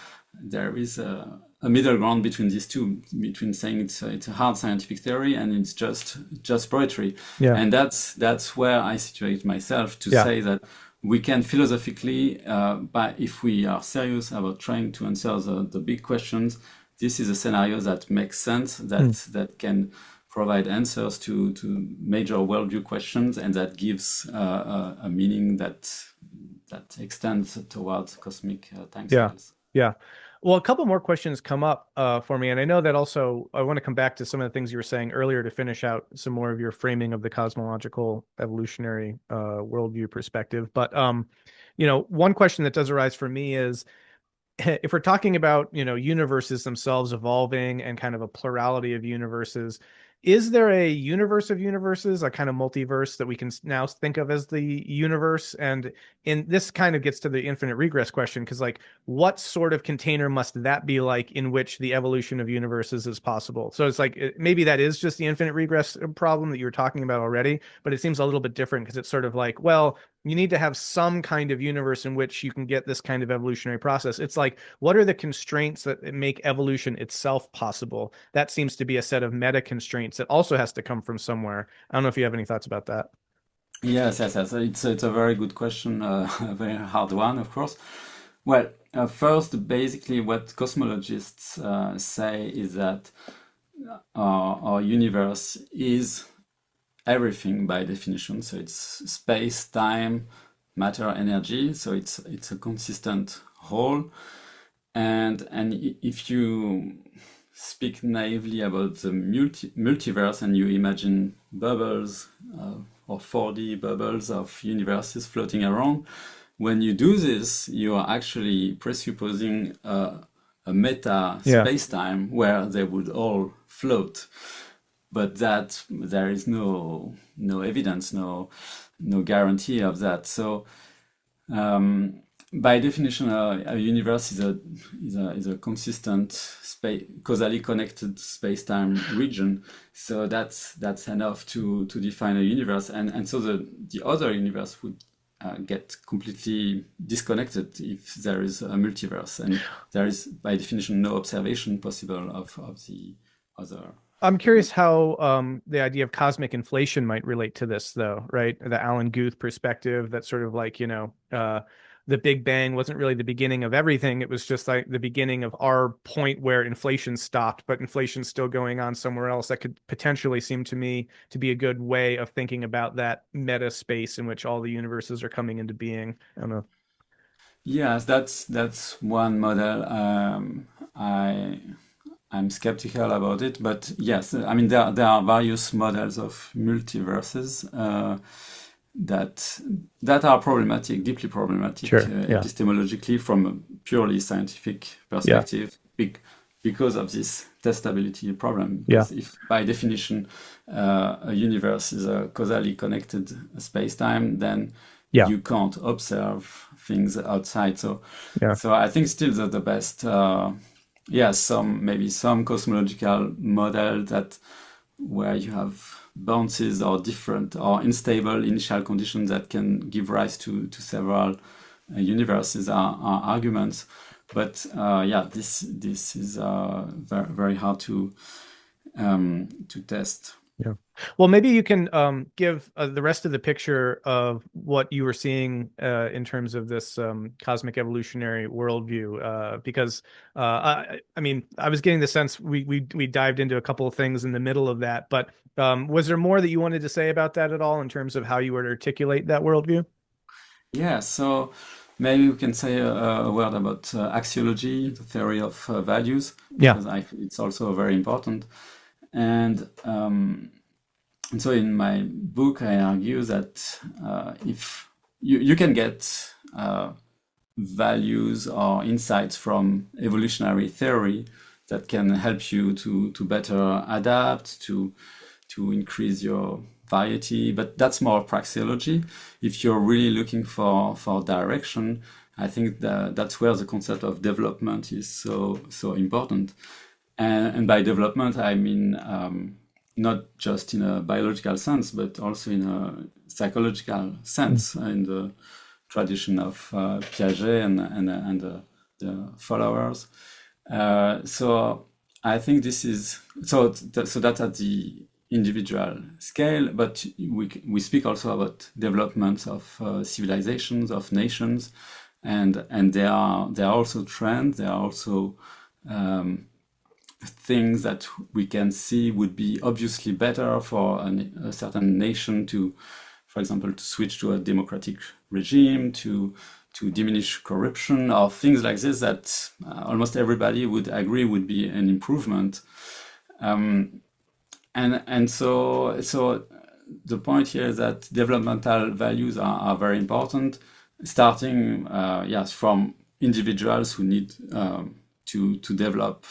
middle ground between these two, between saying it's a hard scientific theory and it's just poetry. Yeah. And that's where I situate myself to say that we can philosophically, but if we are serious about trying to answer the big questions, this is a scenario that makes sense, that can provide answers to major worldview questions, and that gives a meaning that extends towards cosmic time scales. Yeah. Well, a couple more questions come up for me. And I know that also I want to come back to some of the things you were saying earlier to finish out some more of your framing of the cosmological evolutionary worldview perspective. But, one question that does arise for me is, if we're talking about, universes themselves evolving and kind of a plurality of universes, is there a universe of universes, a kind of multiverse that we can now think of as the universe? And this kind of gets to the infinite regress question, because like, what sort of container must that be like in which the evolution of universes is possible? So it's like, maybe that is just the infinite regress problem that you were talking about already, but it seems a little bit different because it's sort of like, well, you need to have some kind of universe in which you can get this kind of evolutionary process. It's like, what are the constraints that make evolution itself possible? That seems to be a set of meta constraints that also has to come from somewhere. I don't know if you have any thoughts about that. Yes. It's a very good question, a very hard one, of course. Well, first, basically, what cosmologists say is that our universe is everything by definition. So it's space, time, matter, energy. So it's a consistent whole. And if you speak naively about the multiverse and you imagine bubbles or 4D bubbles of universes floating around, when you do this, you are actually presupposing a meta space-time where they would all float. But that there is no evidence, no guarantee of that. So by definition, a universe is a consistent causally connected space-time region. So that's enough to define a universe, and so the other universe would get completely disconnected if there is a multiverse, and there is by definition no observation possible of the other I'm curious how the idea of cosmic inflation might relate to this, though, right? The Alan Guth perspective that sort of like, the Big Bang wasn't really the beginning of everything. It was just like the beginning of our point where inflation stopped, but inflation's still going on somewhere else. That could potentially seem to me to be a good way of thinking about that meta space in which all the universes are coming into being. I don't know. Yes, that's one model. I I'm skeptical about it, but yes, I mean there are various models of multiverses that that are problematic, deeply problematic Sure. Yeah. epistemologically from a purely scientific Yeah. perspective, because of this testability problem. Yeah. Because if by definition a universe is a causally connected space-time, then Yeah. you can't observe things outside. Yeah. So I think still that the best, yeah, maybe some cosmological model that where you have bounces or different or unstable initial conditions that can give rise to several universes are arguments. But yeah, this is very hard to test. Yeah. Well, maybe you can give the rest of the picture of what you were seeing in terms of this cosmic evolutionary worldview, because I mean, I was getting the sense we dived into a couple of things in the middle of that, but was there more that you wanted to say about that at all in terms of how you would articulate that worldview? Yeah, so maybe we can say a word about axiology, the theory of values, Yeah. because it's also very important. And, um, and so in my book, I argue that if you can get values or insights from evolutionary theory that can help you to better adapt, to increase your variety, but that's more praxeology. If you're really looking for direction, I think that's where the concept of development is so important. And by development, I mean not just in a biological sense, but also in a psychological Mm. sense, in the tradition of Piaget and the followers. So I think this is so that's at the individual scale, but we speak also about developments of civilizations, of nations, and there are also trends. There are also things that we can see would be obviously better for a certain nation to, for example, to switch to a democratic regime, to diminish corruption, or things like this that almost everybody would agree would be an improvement. Um, and so the point here is that developmental values are very important, starting yes from individuals who need to develop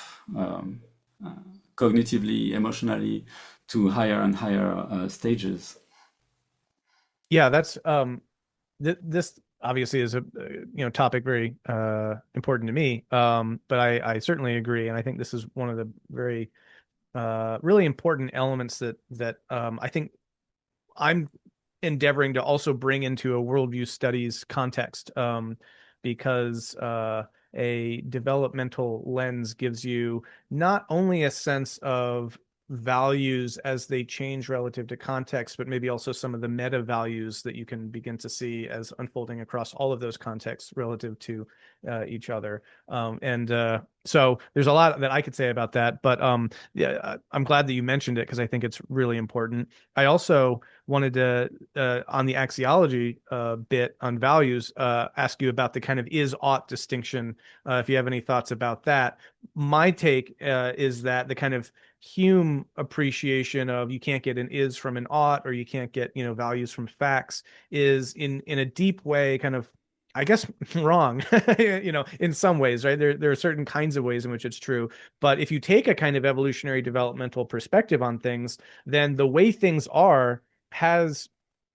cognitively, emotionally, to higher and higher stages. Yeah, that's this obviously is a topic very important to me. But I certainly agree, and I think this is one of the very really important elements that I think I'm endeavoring to also bring into a worldview studies context, because a developmental lens gives you not only a sense of values as they change relative to context, but maybe also some of the meta values that you can begin to see as unfolding across all of those contexts relative to each other. And so there's a lot that I could say about that, but yeah, I'm glad that you mentioned it because I think it's really important. I also wanted to, on the axiology bit on values, ask you about the kind of is-ought distinction, if you have any thoughts about that. My take is that the kind of Hume appreciation of you can't get an is from an ought, or you can't get, values from facts, is in a deep way kind of, I guess, wrong, in some ways, right? There are certain kinds of ways in which it's true. But if you take a kind of evolutionary developmental perspective on things, then the way things are has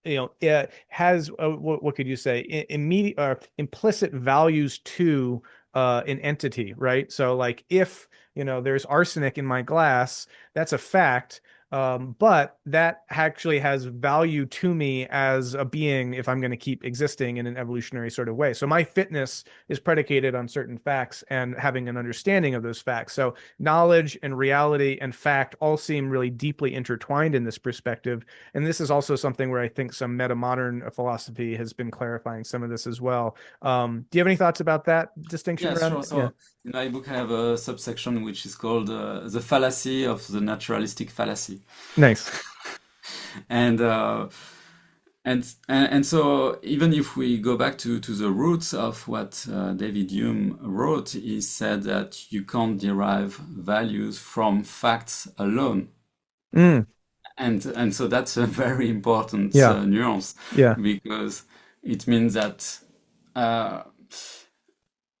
it has what could you say, immediate or implicit values to an entity, right? So like if there's arsenic in my glass, that's a fact. But that actually has value to me as a being if I'm going to keep existing in an evolutionary sort of way. So my fitness is predicated on certain facts and having an understanding of those facts. So knowledge and reality and fact all seem really deeply intertwined in this perspective. And this is also something where I think some meta-modern philosophy has been clarifying some of this as well. Do you have any thoughts about that distinction Yeah, around? sure. Yeah. So in my book, I have a subsection which is called the fallacy of the naturalistic fallacy. Nice. And and so even if we go back to the roots of what David Hume wrote, he said that you can't derive values from facts alone. Mm, And so that's a very important yeah. nuance, Yeah. because it means that uh,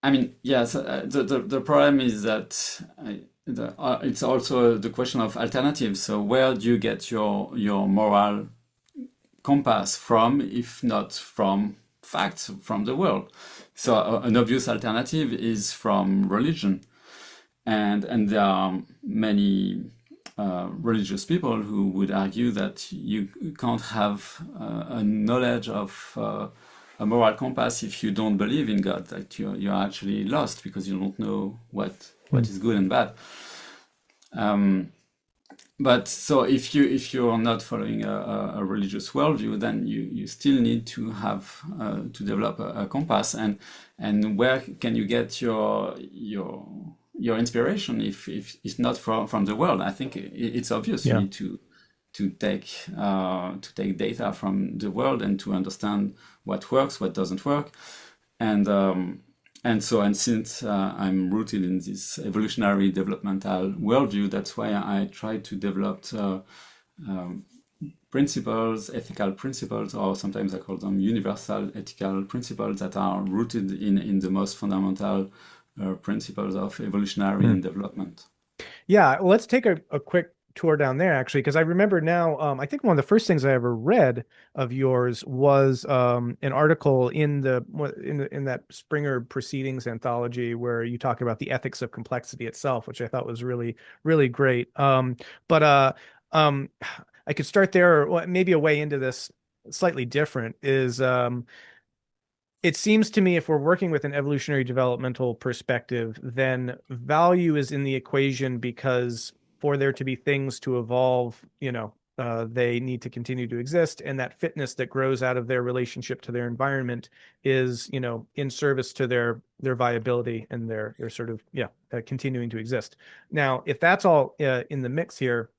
I mean, yes, the problem is that it's also the question of alternatives. So where do you get your moral compass from, if not from facts from the world? So an obvious alternative is from religion, and there are many religious people who would argue that you can't have a knowledge of a moral compass if you don't believe in God. That you're actually lost because you don't know what Mm. is good and bad. Um, but so if you're not following a religious worldview, then you still need to have to develop a compass. And where can you get your inspiration if not from the world? I think it's obvious. You Yeah. need to take data from the world and to understand what works, what doesn't work, and since I'm rooted in this evolutionary developmental worldview, that's why I try to develop um, principles, ethical principles, or sometimes I call them universal ethical principles that are rooted in the most fundamental principles of evolutionary Mm. and development. Yeah, well, let's take a quick tour down there actually, because I remember now, I think one of the first things I ever read of yours was an article in that Springer Proceedings anthology where you talk about the ethics of complexity itself, which I thought was really, really great. But um, I could start there, or maybe a way into this slightly different is it seems to me if we're working with an evolutionary developmental perspective, then value is in the equation because for there to be things to evolve, they need to continue to exist. And that fitness that grows out of their relationship to their environment is, in service to their viability and their sort of, continuing to exist. Now, if that's all in the mix here,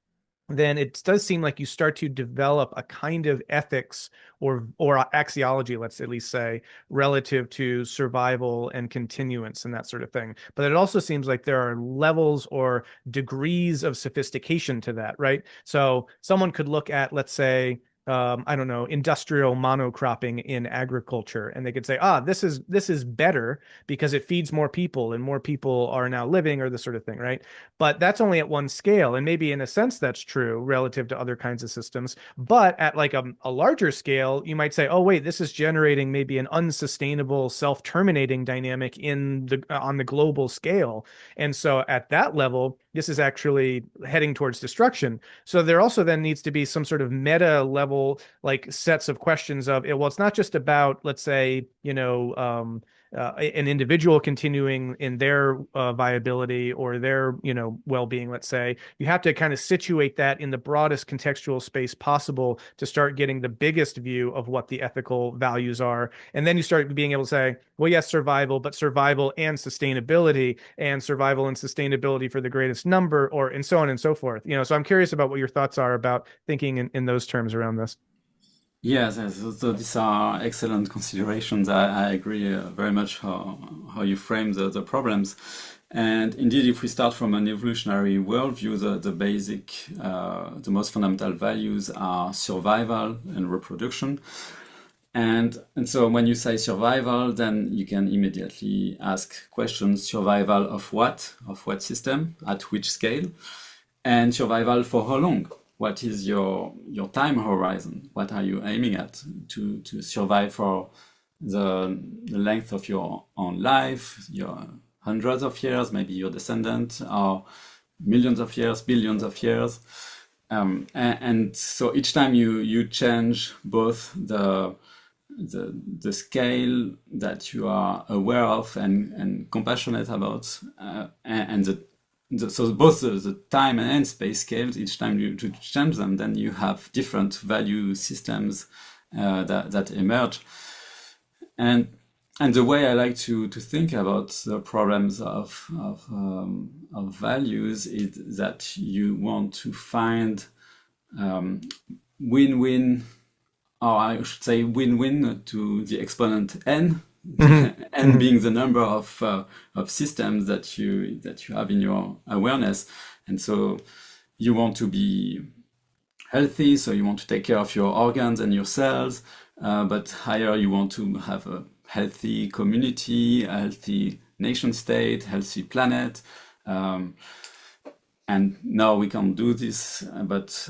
then it does seem like you start to develop a kind of ethics or axiology, let's at least say, relative to survival and continuance and that sort of thing. But it also seems like there are levels or degrees of sophistication to that, right? So someone could look at, let's say, I don't know, industrial monocropping in agriculture, and they could say, this is better because it feeds more people and more people are now living, or this sort of thing, right? But that's only at one scale. And maybe in a sense that's true relative to other kinds of systems. But at like a larger scale, you might say, oh, wait, this is generating maybe an unsustainable self-terminating dynamic on the global scale. And so at that level, this is actually heading towards destruction. So there also then needs to be some sort of meta level, like sets of questions of, well, it's not just about, let's say, an individual continuing in their viability or their well-being, let's say. You have to kind of situate that in the broadest contextual space possible to start getting the biggest view of what the ethical values are, and then you start being able to say, well, yes, survival, but survival and sustainability, and survival and sustainability for the greatest number, or and so on and so forth. So I'm curious about what your thoughts are about thinking in those terms around this. Yes, yes. So these are excellent considerations. I agree very much how you frame the problems. And indeed, if we start from an evolutionary worldview, the most fundamental values are survival and reproduction. And so when you say survival, then you can immediately ask questions: survival of what? Of what system? At which scale? And survival for how long? What is your time horizon? What are you aiming at to survive for the length of your own life, your hundreds of years, maybe your descendant, or millions of years, billions of years? And so each time you change both the scale that you are aware of and compassionate about, and so both the time and space scales, each time you to change them, then you have different value systems that emerge. And the way I like to think about the problems of values is that you want to find win-win, or I should say win-win to the exponent n, n being the number of systems that you have in your awareness. And so you want to be healthy, so you want to take care of your organs and your cells, but higher you want to have a healthy community, a healthy nation state, healthy planet. And now we can do this, but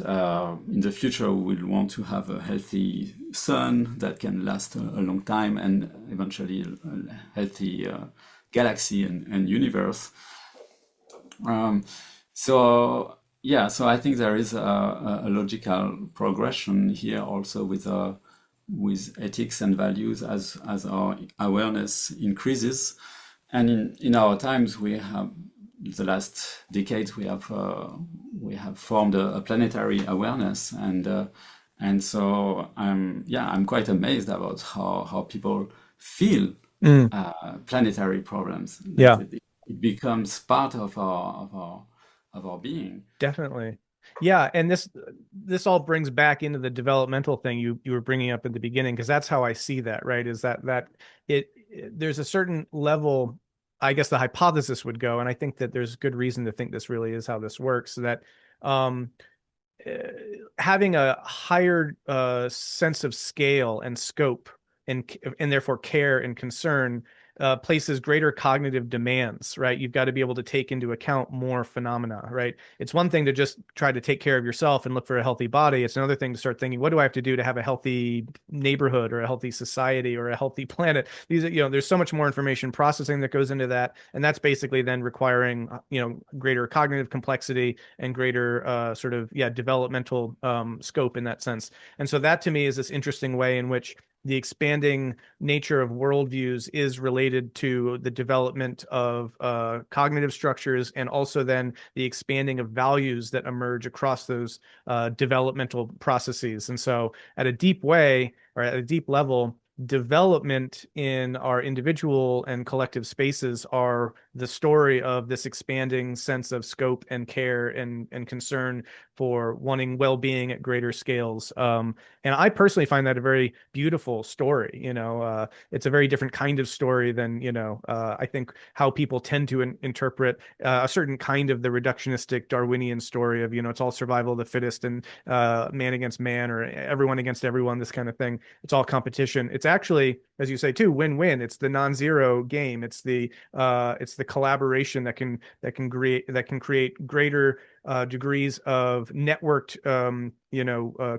in the future we will want to have a healthy sun that can last a long time, and eventually a healthy galaxy and universe. So yeah, so I think there is a logical progression here also with ethics and values as our awareness increases. And in our times, we have the last decades we have formed a planetary awareness, and so I'm quite amazed about how people feel planetary problems. Yeah. It becomes part of our being. Definitely. Yeah, and this all brings back into the developmental thing you were bringing up at the beginning, because that's how I see that, right? Is that there's a certain level, I guess the hypothesis would go, and I think that there's good reason to think this really is how this works, that um, having a higher sense of scale and scope and therefore care and concern places greater cognitive demands, right? You've got to be able to take into account more phenomena, right? It's one thing to just try to take care of yourself and look for a healthy body. It's another thing to start thinking, what do I have to do to have a healthy neighborhood or a healthy society or a healthy planet? These, there's so much more information processing that goes into that, and that's basically then requiring, greater cognitive complexity and greater developmental scope in that sense. And so that to me is this interesting way in which the expanding nature of worldviews is related to the development of cognitive structures, and also then the expanding of values that emerge across those developmental processes. And so at a deep way, or at a deep level, development in our individual and collective spaces are the story of this expanding sense of scope and care and concern for wanting well-being at greater scales. And I personally find that a very beautiful story. It's a very different kind of story than, I think how people tend to interpret a certain kind of the reductionistic Darwinian story of, it's all survival of the fittest and man against man, or everyone against everyone, this kind of thing. It's all competition. It's actually, as you say too, win-win. It's the non-zero game. It's the collaboration that can create greater degrees of networked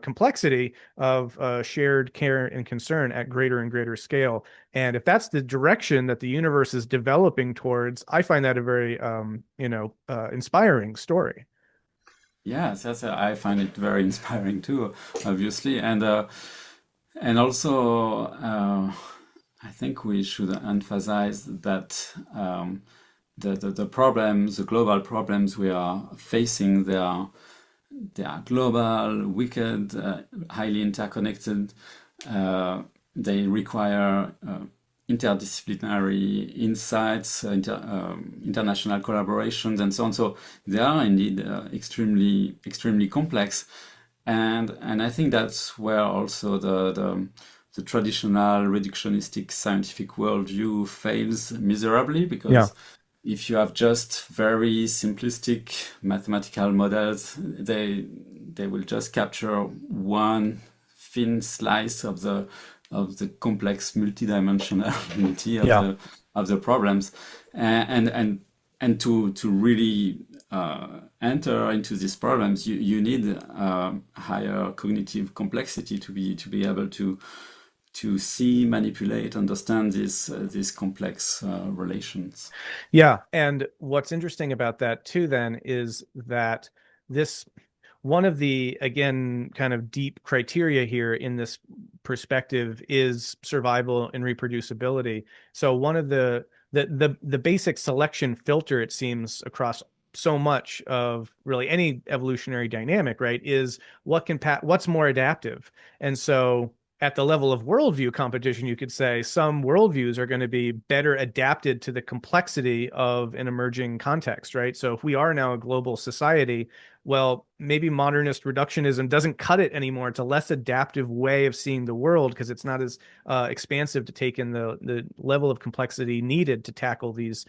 complexity of shared care and concern at greater and greater scale. And if that's the direction that the universe is developing towards, I find that a very inspiring story. Yes, I find it very inspiring too, obviously, and also I think we should emphasize that the problems, the global problems we are facing, they are global, wicked, highly interconnected. They require interdisciplinary insights, international collaborations, and so on. So they are indeed extremely, extremely complex, and I think that's where also the traditional reductionistic scientific worldview fails miserably, Yeah. because if you have just very simplistic mathematical models, they will just capture one thin slice of the complex multidimensionality Yeah. of the problems, and to really enter into these problems, you need higher cognitive complexity to be able to see, manipulate, understand these complex relations. Yeah. And what's interesting about that too, then, is that this one of the, again, kind of deep criteria here in this perspective is survival and reproducibility. So one of the basic selection filter, it seems, across so much of really any evolutionary dynamic, right, is what's more adaptive. And so at the level of worldview competition, you could say some worldviews are going to be better adapted to the complexity of an emerging context, right? So if we are now a global society, well, maybe modernist reductionism doesn't cut it anymore. It's a less adaptive way of seeing the world because it's not as expansive to take in the level of complexity needed to tackle these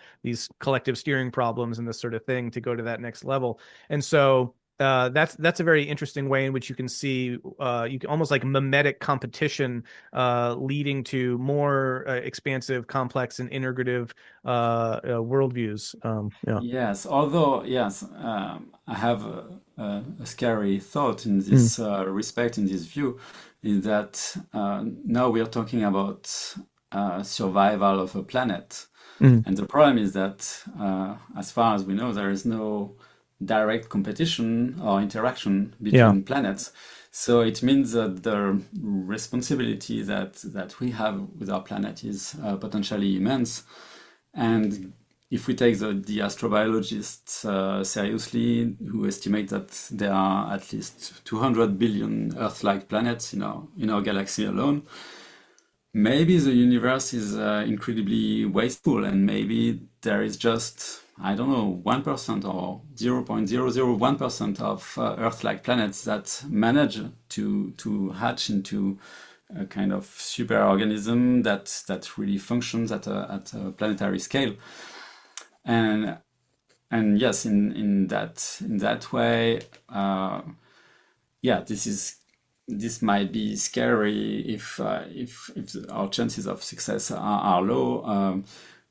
collective steering problems and this sort of thing to go to that next level. And so that's a very interesting way in which you can see you can almost like mimetic competition leading to more expansive, complex, and integrative worldviews. Yeah. Yes, although, yes, I have a scary thought in Mm, this respect, in this view, is that now we are talking about survival of a planet. mm, And the problem is that, as far as we know, there is no direct competition or interaction yeah. between planets. So it means that the responsibility that we have with our planet is potentially immense. And if we take the astrobiologists seriously, who estimate that there are at least 200 billion Earth-like planets in our galaxy alone, maybe the universe is incredibly wasteful, and maybe there is just, I don't know, 1% or 0.001% of Earth-like planets that manage to hatch into a kind of super organism that really functions at a planetary scale. And and yes, in that way, yeah, this might be scary if our chances of success are low.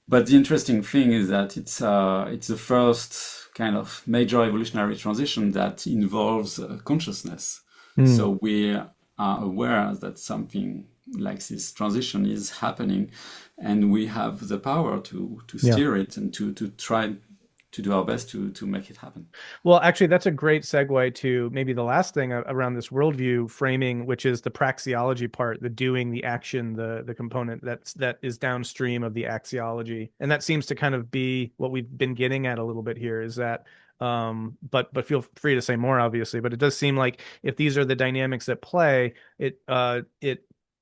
But the interesting thing is that it's the first kind of major evolutionary transition that involves consciousness. Mm, So we are aware that something like this transition is happening, and we have the power to yeah. steer it and to try to do our best to make it happen. Well, actually, that's a great segue to maybe the last thing around this worldview framing, which is the praxeology part, the doing, the action, the component that is downstream of the axiology, and that seems to kind of be what we've been getting at a little bit here. Is that, but feel free to say more, obviously. But it does seem like if these are the dynamics at play,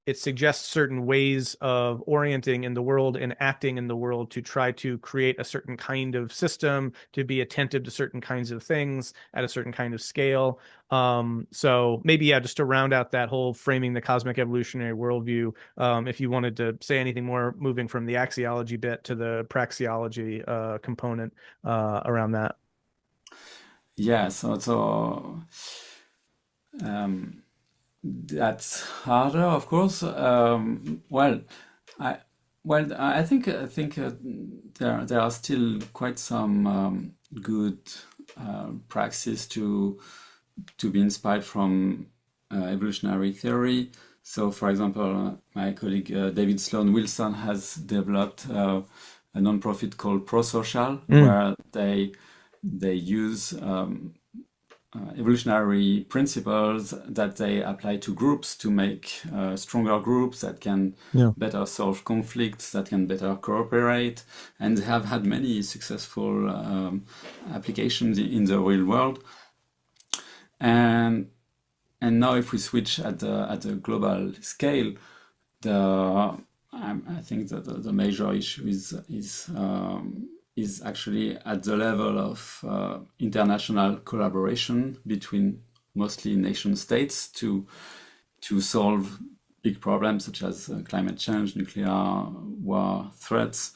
it suggests certain ways of orienting in the world and acting in the world to try to create a certain kind of system, to be attentive to certain kinds of things at a certain kind of scale. So maybe, yeah, just to round out that whole framing the cosmic evolutionary worldview, if you wanted to say anything more, moving from the axiology bit to the praxeology component around that. Yeah, so um, that's harder, of course. I I think there are still quite some good praxis to be inspired from evolutionary theory. So, for example, my colleague David Sloan Wilson has developed a nonprofit called ProSocial, Mm, where they use evolutionary principles that they apply to groups to make stronger groups that can yeah. better solve conflicts, that can better cooperate, and they have had many successful applications in the real world. And and now, if we switch at the global scale, the I think that the major issue is actually at the level of international collaboration between mostly nation states to solve big problems such as climate change, nuclear war threats,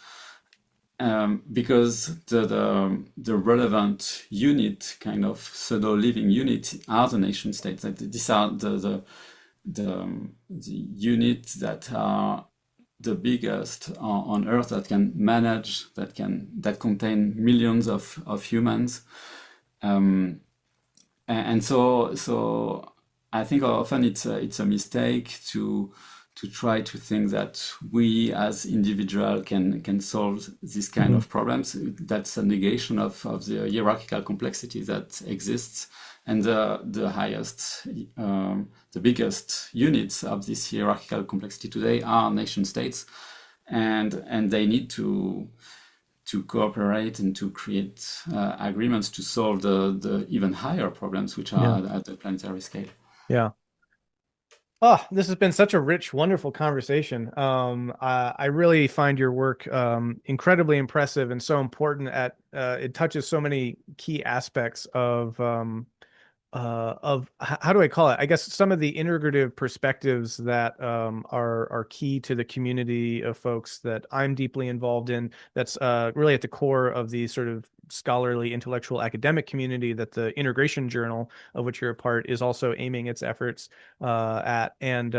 because the relevant unit, kind of pseudo living unit, are the nation states. Like these are the units that are the biggest on Earth, that can manage, that contain millions of humans. Um, and so I think often it's a mistake to try to think that we as individual can solve this kind Mhm. of problems. That's a negation of the hierarchical complexity that exists, And the biggest units of this hierarchical complexity today are nation states, and they need to cooperate and to create agreements to solve the even higher problems, which Yeah. are at the planetary scale. Yeah. Oh, this has been such a rich, wonderful conversation. I really find your work incredibly impressive and so important at it touches so many key aspects of how do I call it? I guess some of the integrative perspectives that are key to the community of folks that I'm deeply involved in. That's really at the core of the sort of scholarly, intellectual, academic community that the Integration Journal, of which you're a part, is also aiming its efforts at. And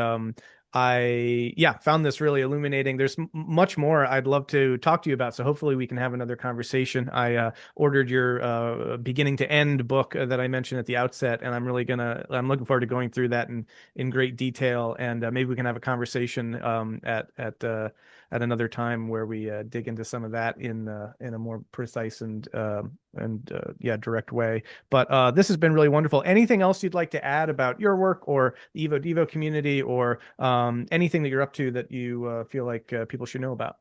yeah, found this really illuminating. There's much more I'd love to talk to you about. So hopefully we can have another conversation. I ordered your beginning to end book that I mentioned at the outset, and I'm looking forward to going through that in great detail. And maybe we can have a conversation at another time where we dig into some of that in a more precise and yeah, direct way. But this has been really wonderful. Anything else you'd like to add about your work or the Evo-Devo community or anything that you're up to that you feel like people should know about?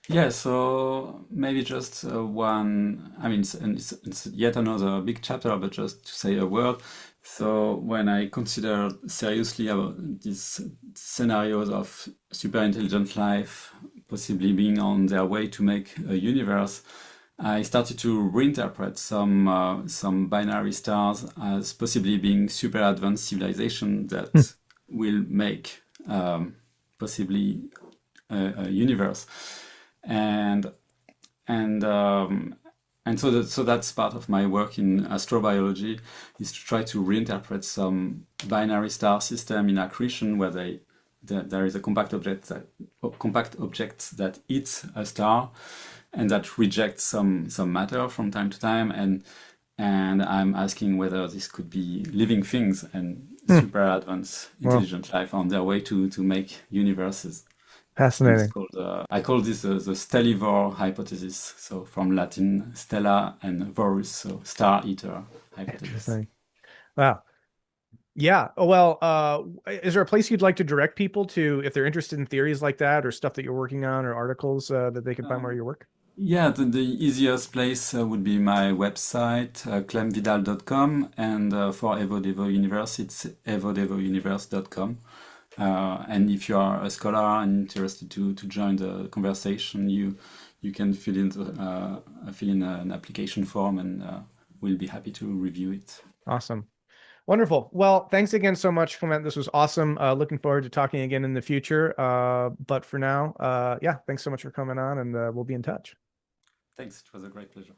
Yeah, so maybe just one, I mean, it's yet another big chapter, but just to say a word. So when I consider seriously about these scenarios of super intelligent life possibly being on their way to make a universe, I started to reinterpret some binary stars as possibly being super advanced civilization Hmm. that will make possibly a universe, and and so that's part of my work in astrobiology, is to try to reinterpret some binary star system in accretion where there is a compact object that eats a star and that rejects some matter from time to time, and I'm asking whether this could be living things and Hmm. super advanced Well, intelligent life on their way to make universes. And it's fascinating. called, I call this the stellivore hypothesis. So from Latin stella and vorus, so star eater hypothesis. Interesting. Wow. Yeah. Oh, well, is there a place you'd like to direct people to if they're interested in theories like that or stuff that you're working on or articles that they can find more of Um, your work? yeah, the easiest place would be my website, clemvidal.com, and for Evo-Devo Universe, it's evodevouniverse.com. And if you are a scholar and interested to join the conversation, you can fill in an application form, and we'll be happy to review it. Awesome. Wonderful. Well, thanks again so much, Clement. This was awesome. Looking forward to talking again in the future. But for now, yeah, thanks so much for coming on and we'll be in touch. Thanks, it was a great pleasure.